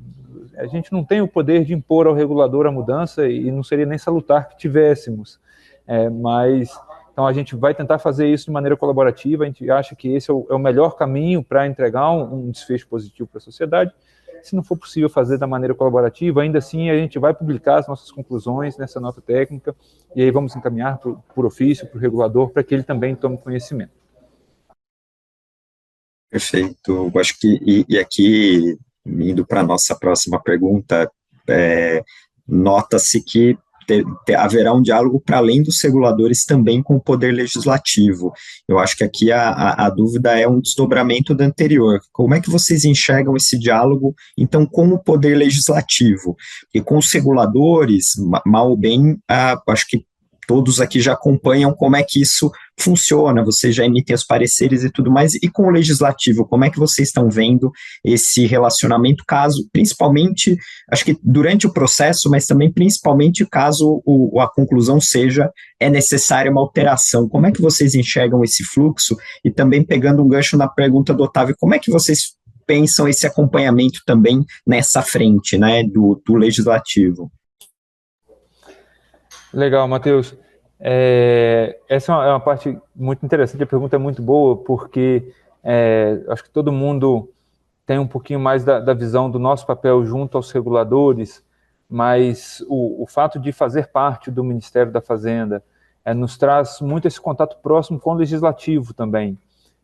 A gente não tem o poder de impor ao regulador a mudança e não seria nem salutar que tivéssemos. Então a gente vai tentar fazer isso de maneira colaborativa, a gente acha que esse é o melhor caminho para entregar um desfecho positivo para a sociedade. Se não for possível fazer da maneira colaborativa, ainda assim a gente vai publicar as nossas conclusões nessa nota técnica e aí vamos encaminhar por ofício para o regulador para que ele também tome conhecimento. Perfeito. Eu acho que, e aqui, indo para a nossa próxima pergunta, nota-se que haverá um diálogo para além dos reguladores também com o poder legislativo. Eu acho que aqui a dúvida é um desdobramento da anterior. Como é que vocês enxergam esse diálogo, então, com o poder legislativo? E com os reguladores, mal ou bem, acho que todos aqui já acompanham como é que isso funciona, vocês já emitem os pareceres e tudo mais, e com o legislativo, como é que vocês estão vendo esse relacionamento, caso, principalmente, acho que durante o processo, mas também principalmente caso a conclusão seja, é necessária uma alteração, como é que vocês enxergam esse fluxo? E também pegando um gancho na pergunta do Otávio, como é que vocês pensam esse acompanhamento também nessa frente, né, do legislativo? Legal, Matheus. Essa é uma parte muito interessante, a pergunta é muito boa, porque acho que todo mundo tem um pouquinho mais da visão do nosso papel junto aos reguladores, mas o fato de fazer parte do Ministério da Fazenda nos traz muito esse contato próximo com o Legislativo também.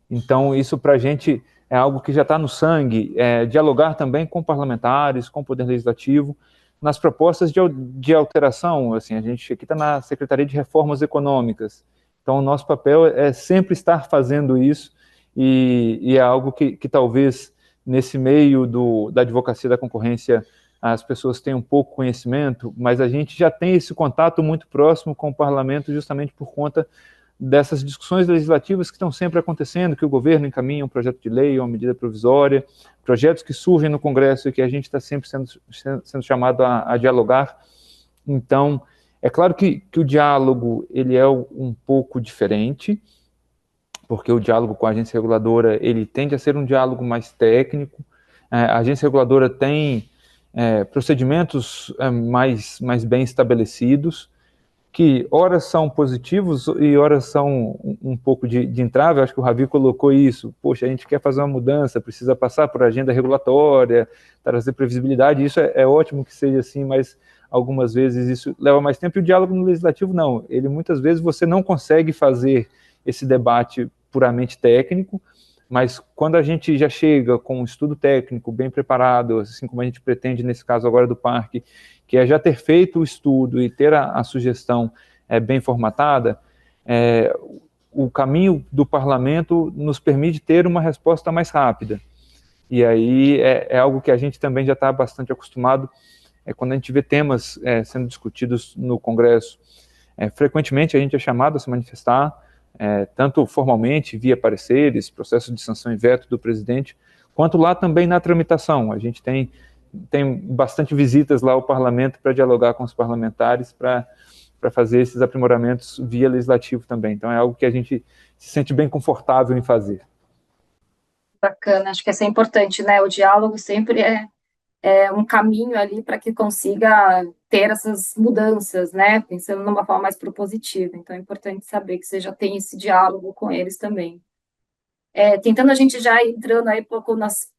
Então, isso para a gente é algo que já está no sangue, dialogar também com parlamentares, com o Poder Legislativo, nas propostas de alteração. Assim, a gente aqui está na Secretaria de Reformas Econômicas, então o nosso papel é sempre estar fazendo isso, e é algo que talvez nesse meio da advocacia da concorrência as pessoas têm um pouco conhecimento, mas a gente já tem esse contato muito próximo com o parlamento justamente por conta dessas discussões legislativas que estão sempre acontecendo, que o governo encaminha um projeto de lei, uma medida provisória, projetos que surgem no Congresso e que a gente está sempre sendo chamado a dialogar. Então, é claro que o diálogo ele é um pouco diferente, porque o diálogo com a agência reguladora ele tende a ser um diálogo mais técnico. A agência reguladora tem procedimentos mais bem estabelecidos, que horas são positivos e horas são um pouco de entrave. Eu acho que o Ravi colocou isso. Poxa, a gente quer fazer uma mudança, precisa passar por agenda regulatória, trazer previsibilidade. Isso é ótimo que seja assim, mas algumas vezes isso leva mais tempo. E o diálogo no legislativo, não. Ele, muitas vezes, você não consegue fazer esse debate puramente técnico, mas quando a gente já chega com um estudo técnico bem preparado, assim como a gente pretende nesse caso agora do parque, que é já ter feito o estudo e ter a sugestão bem formatada, o caminho do parlamento nos permite ter uma resposta mais rápida. E aí é algo que a gente também já está bastante acostumado, quando a gente vê temas sendo discutidos no Congresso. Frequentemente a gente é chamado a se manifestar, tanto formalmente, via pareceres, processo de sanção e veto do presidente, quanto lá também na tramitação. A gente tem bastante visitas lá ao parlamento para dialogar com os parlamentares, para fazer esses aprimoramentos via legislativo também. Então é algo que a gente se sente bem confortável em fazer. Bacana, acho que isso é importante, né? O diálogo sempre é um caminho ali para que consiga ter essas mudanças, né? Pensando numa forma mais propositiva. Então é importante saber que você já tem esse diálogo com eles também. Tentando a gente já entrando aí um pouco nas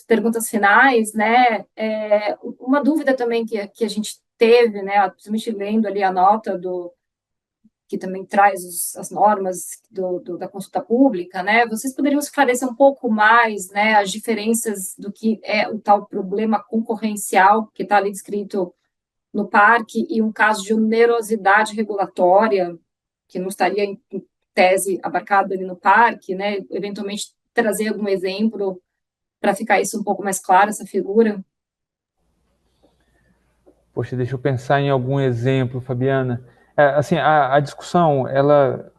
perguntas finais, né? Uma dúvida também que a gente teve, né? Principalmente lendo ali a nota que também traz as normas da consulta pública, né? Vocês poderiam esclarecer um pouco mais, né, as diferenças do que é o tal problema concorrencial que está ali descrito no parque e um caso de onerosidade regulatória que não estaria em tese abarcado ali no parque, né? Eventualmente trazer algum exemplo para ficar isso um pouco mais claro, essa figura. Poxa, deixa eu pensar em algum exemplo, Fabiana. Assim, a discussão,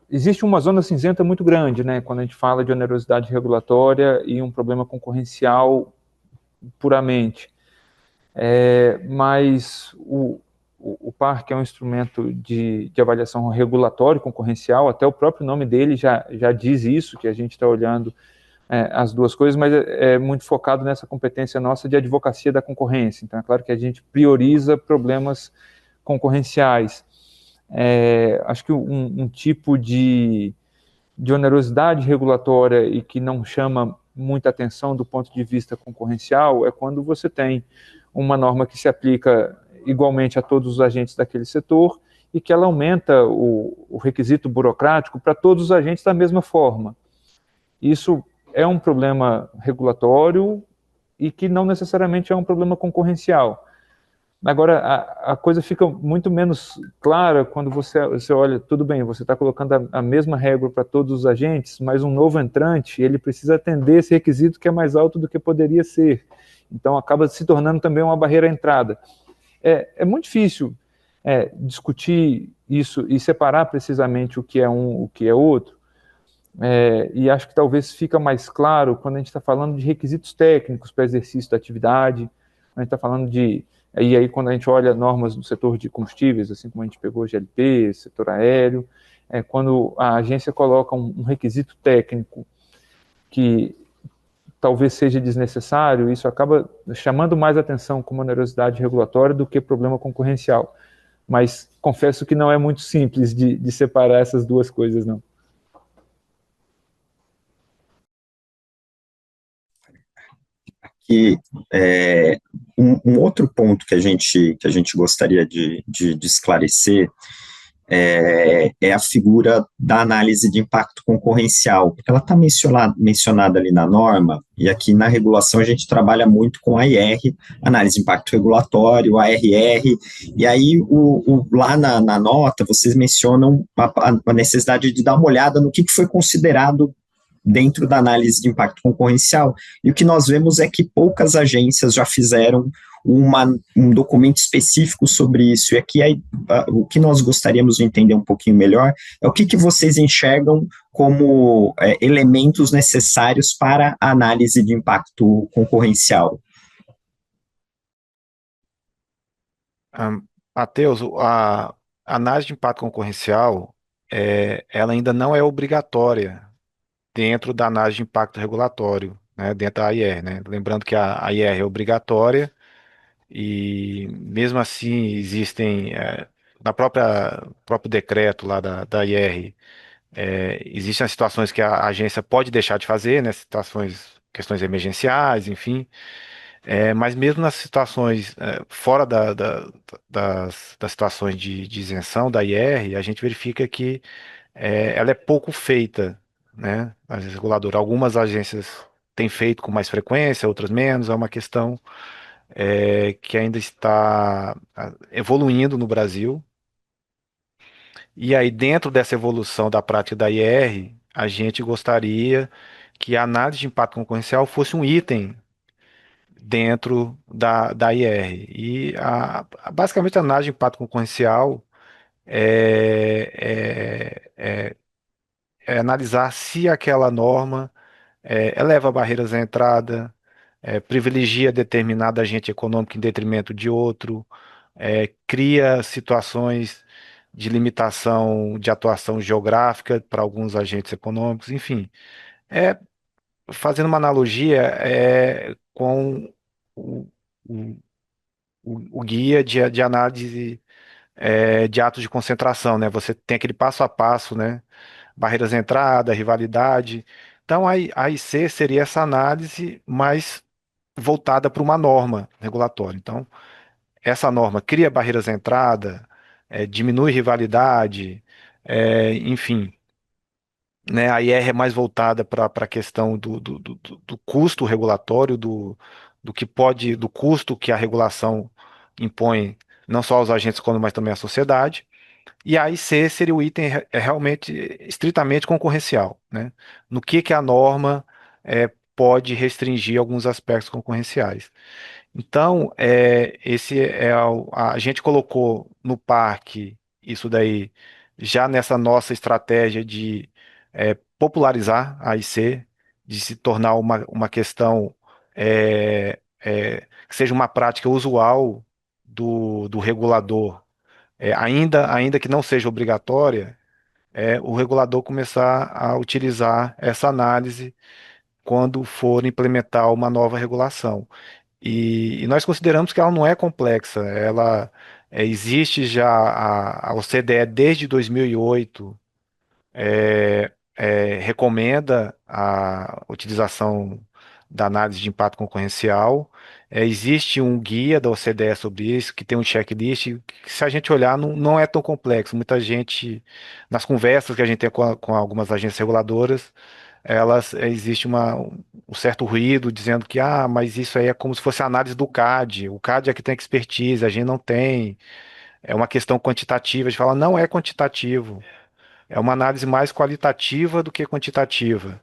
existe uma zona cinzenta muito grande, né, quando a gente fala de onerosidade regulatória e um problema concorrencial puramente. Mas o PARC é um instrumento de avaliação regulatório concorrencial, até o próprio nome dele já diz isso, que a gente está olhando as duas coisas, mas é muito focado nessa competência nossa de advocacia da concorrência. Então, é claro que a gente prioriza problemas concorrenciais. Acho que um tipo de onerosidade regulatória e que não chama muita atenção do ponto de vista concorrencial é quando você tem uma norma que se aplica igualmente a todos os agentes daquele setor e que ela aumenta o requisito burocrático para todos os agentes da mesma forma. Isso é um problema regulatório e que não necessariamente é um problema concorrencial. Agora, a coisa fica muito menos clara quando você olha, tudo bem, você está colocando a mesma regra para todos os agentes, mas um novo entrante, ele precisa atender esse requisito que é mais alto do que poderia ser. Então, acaba se tornando também uma barreira à entrada. É muito difícil discutir isso e separar precisamente o que é um, o que é outro, e acho que talvez fica mais claro quando a gente está falando de requisitos técnicos para exercício da atividade, quando a gente está falando e aí quando a gente olha normas do setor de combustíveis, assim como a gente pegou GLP, setor aéreo, quando a agência coloca um requisito técnico que talvez seja desnecessário, isso acaba chamando mais atenção como onerosidade regulatória do que problema concorrencial. Mas confesso que não é muito simples de separar essas duas coisas, não. Que um outro ponto que a gente gostaria de esclarecer é a figura da análise de impacto concorrencial, porque ela está mencionada ali na norma, e aqui na regulação a gente trabalha muito com a IR, análise de impacto regulatório, ARR, e aí lá na nota vocês mencionam a necessidade de dar uma olhada no que foi considerado dentro da análise de impacto concorrencial, e o que nós vemos é que poucas agências já fizeram um documento específico sobre isso, e aqui o que nós gostaríamos de entender um pouquinho melhor é o que vocês enxergam como elementos necessários para a análise de impacto concorrencial. Matheus, a análise de impacto concorrencial, ela ainda não é obrigatória dentro da análise de impacto regulatório, né, dentro da IR, né? Lembrando que a IR é obrigatória e mesmo assim existem na próprio decreto lá da IR, existem as situações que a agência pode deixar de fazer, né, questões emergenciais, enfim, mas mesmo nas situações fora das situações de isenção da IR, a gente verifica que ela é pouco feita, né? A agência reguladora. Algumas agências têm feito com mais frequência, outras menos. É uma questão que ainda está evoluindo no Brasil. E aí, dentro dessa evolução da prática da IR, a gente gostaria que a análise de impacto concorrencial fosse um item dentro da IR. E basicamente a análise de impacto concorrencial é analisar se aquela norma eleva barreiras à entrada, privilegia determinado agente econômico em detrimento de outro, cria situações de limitação de atuação geográfica para alguns agentes econômicos, enfim. É, fazendo uma analogia com o, o, o guia de análise de atos de concentração, né? Você tem aquele passo a passo, né? Barreiras de entrada, rivalidade. Então, a IC seria essa análise mais voltada para uma norma regulatória. Então, essa norma cria barreiras de entrada, diminui rivalidade, enfim, né? A IR é mais voltada para a questão do custo regulatório, do custo que a regulação impõe, não só aos agentes econômicos, mas também à sociedade. E a IC seria o item realmente estritamente concorrencial, né? No que a norma pode restringir alguns aspectos concorrenciais. Então, esse a gente colocou no parque isso daí já nessa nossa estratégia de popularizar a IC, de se tornar uma questão que seja uma prática usual do regulador, ainda que não seja obrigatória, o regulador começar a utilizar essa análise quando for implementar uma nova regulação. E nós consideramos que ela não é complexa, ela existe já a OCDE desde 2008, recomenda a utilização da análise de impacto concorrencial. Existe um guia da OCDE sobre isso, que tem um checklist, que se a gente olhar, não é tão complexo. Muita gente, nas conversas que a gente tem com algumas agências reguladoras, existe um certo ruído dizendo que, mas isso aí é como se fosse a análise do CAD. O CAD é que tem expertise, a gente não tem. É uma questão quantitativa. A gente fala, não é quantitativo. É uma análise mais qualitativa do que quantitativa.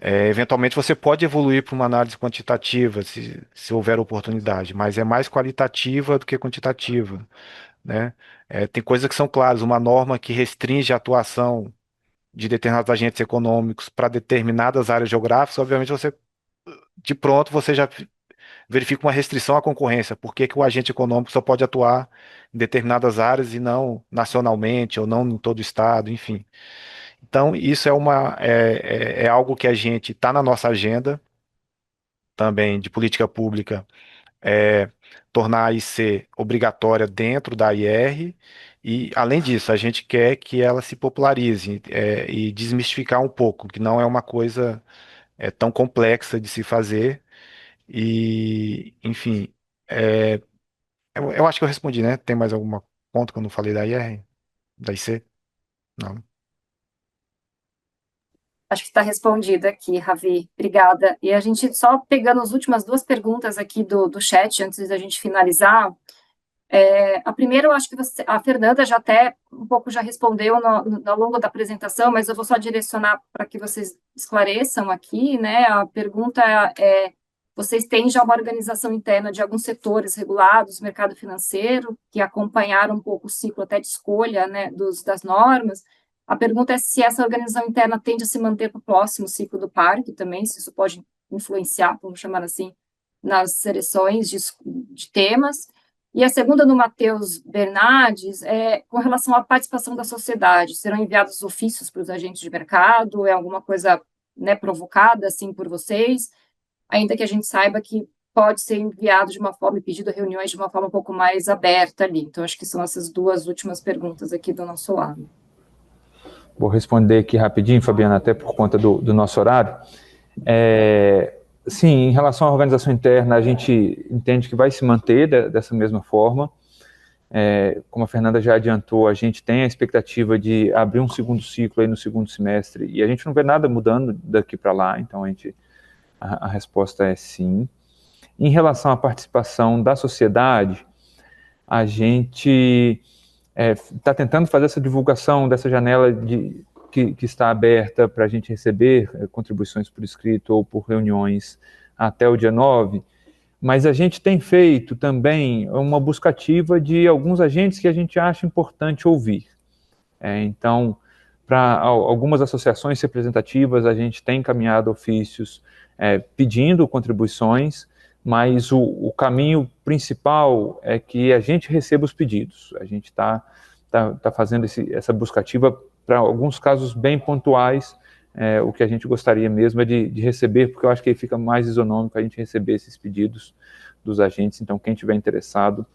Eventualmente você pode evoluir para uma análise quantitativa, se houver oportunidade, mas é mais qualitativa do que quantitativa, né? Tem coisas que são claras, uma norma que restringe a atuação de determinados agentes econômicos para determinadas áreas geográficas, obviamente de pronto, você já verifica uma restrição à concorrência. Por que que o agente econômico só pode atuar em determinadas áreas e não nacionalmente ou não em todo o estado, enfim. Então, isso é algo que a gente está na nossa agenda também de política pública, é, tornar a IC obrigatória dentro da IR. E, além disso, a gente quer que ela se popularize, e desmistificar um pouco, que não é uma coisa tão complexa de se fazer. E, enfim, é, eu acho que eu respondi, né? Tem mais alguma ponto que eu não falei da IR? Da IC? Não. Acho que está respondido aqui, Ravi. Obrigada. E a gente, só pegando as últimas duas perguntas aqui do chat, antes da gente finalizar. A primeira, eu acho que a Fernanda já até um pouco já respondeu ao longo da apresentação, mas eu vou só direcionar para que vocês esclareçam aqui, né? A pergunta vocês têm já uma organização interna de alguns setores regulados do mercado financeiro, que acompanharam um pouco o ciclo até de escolha, né, das normas. A pergunta é se essa organização interna tende a se manter para o próximo ciclo do parque também, se isso pode influenciar, vamos chamar assim, nas seleções de temas. E a segunda, do Matheus Bernardes, com relação à participação da sociedade. Serão enviados ofícios para os agentes de mercado? É alguma coisa, né, provocada assim por vocês? Ainda que a gente saiba que pode ser enviado de uma forma e pedido reuniões de uma forma um pouco mais aberta ali. Então, acho que são essas duas últimas perguntas aqui do nosso lado. Vou responder aqui rapidinho, Fabiana, até por conta do nosso horário. Sim, em relação à organização interna, a gente entende que vai se manter dessa mesma forma. Como a Fernanda já adiantou, a gente tem a expectativa de abrir um segundo ciclo aí no segundo semestre, e a gente não vê nada mudando daqui para lá, então a resposta é sim. Em relação à participação da sociedade, a gente está tentando fazer essa divulgação dessa janela que está aberta para a gente receber contribuições por escrito ou por reuniões até o dia 9, mas a gente tem feito também uma buscativa de alguns agentes que a gente acha importante ouvir. Então, para algumas associações representativas, a gente tem encaminhado ofícios pedindo contribuições, mas o caminho principal é que a gente receba os pedidos. A gente está fazendo essa buscativa para alguns casos bem pontuais. O que a gente gostaria mesmo é de receber, porque eu acho que aí fica mais isonômico a gente receber esses pedidos dos agentes. Então, quem tiver interessado,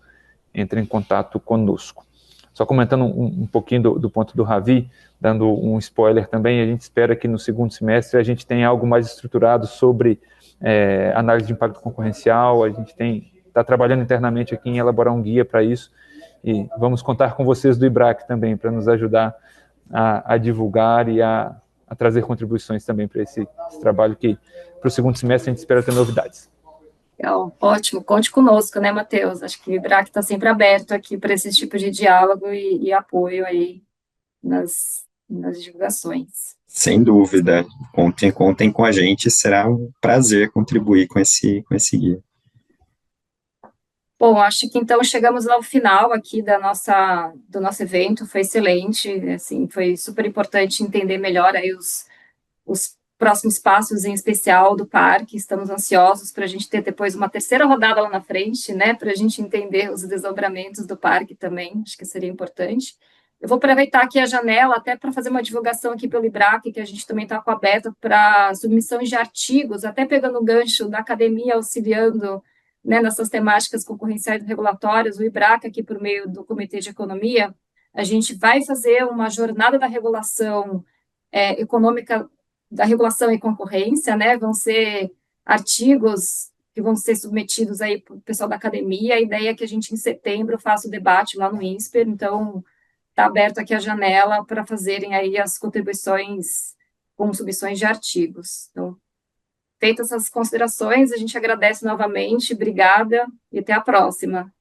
entre em contato conosco. Só comentando um pouquinho do ponto do Ravi, dando um spoiler também, a gente espera que no segundo semestre a gente tenha algo mais estruturado sobre análise de impacto concorrencial. A gente está trabalhando internamente aqui em elaborar um guia para isso, e vamos contar com vocês do IBRAC também, para nos ajudar a divulgar e a trazer contribuições também para esse trabalho, que para o segundo semestre a gente espera ter novidades. Legal, ótimo, conte conosco, né, Matheus? Acho que o IBRAC está sempre aberto aqui para esse tipo de diálogo e apoio aí nas divulgações. Sem dúvida, contem com a gente, será um prazer contribuir com esse guia. Bom, acho que então chegamos ao final aqui do nosso evento, foi excelente, assim, foi super importante entender melhor aí os próximos passos, em especial do parque. Estamos ansiosos para a gente ter depois uma terceira rodada lá na frente, né, para a gente entender os desdobramentos do parque também, acho que seria importante. Eu vou aproveitar aqui a janela até para fazer uma divulgação aqui pelo IBRAC, que a gente também está com aberto para submissões de artigos, até pegando o gancho da academia auxiliando, né, nessas temáticas concorrenciais e regulatórias. O IBRAC, aqui por meio do Comitê de Economia, a gente vai fazer uma jornada da regulação econômica, da regulação e concorrência, né? Vão ser artigos que vão ser submetidos aí para o pessoal da academia. A ideia é que a gente, em setembro, faça o debate lá no INSPER, então está aberto aqui a janela para fazerem aí as contribuições com submissões de artigos. Então, feitas essas considerações, a gente agradece novamente, obrigada e até a próxima.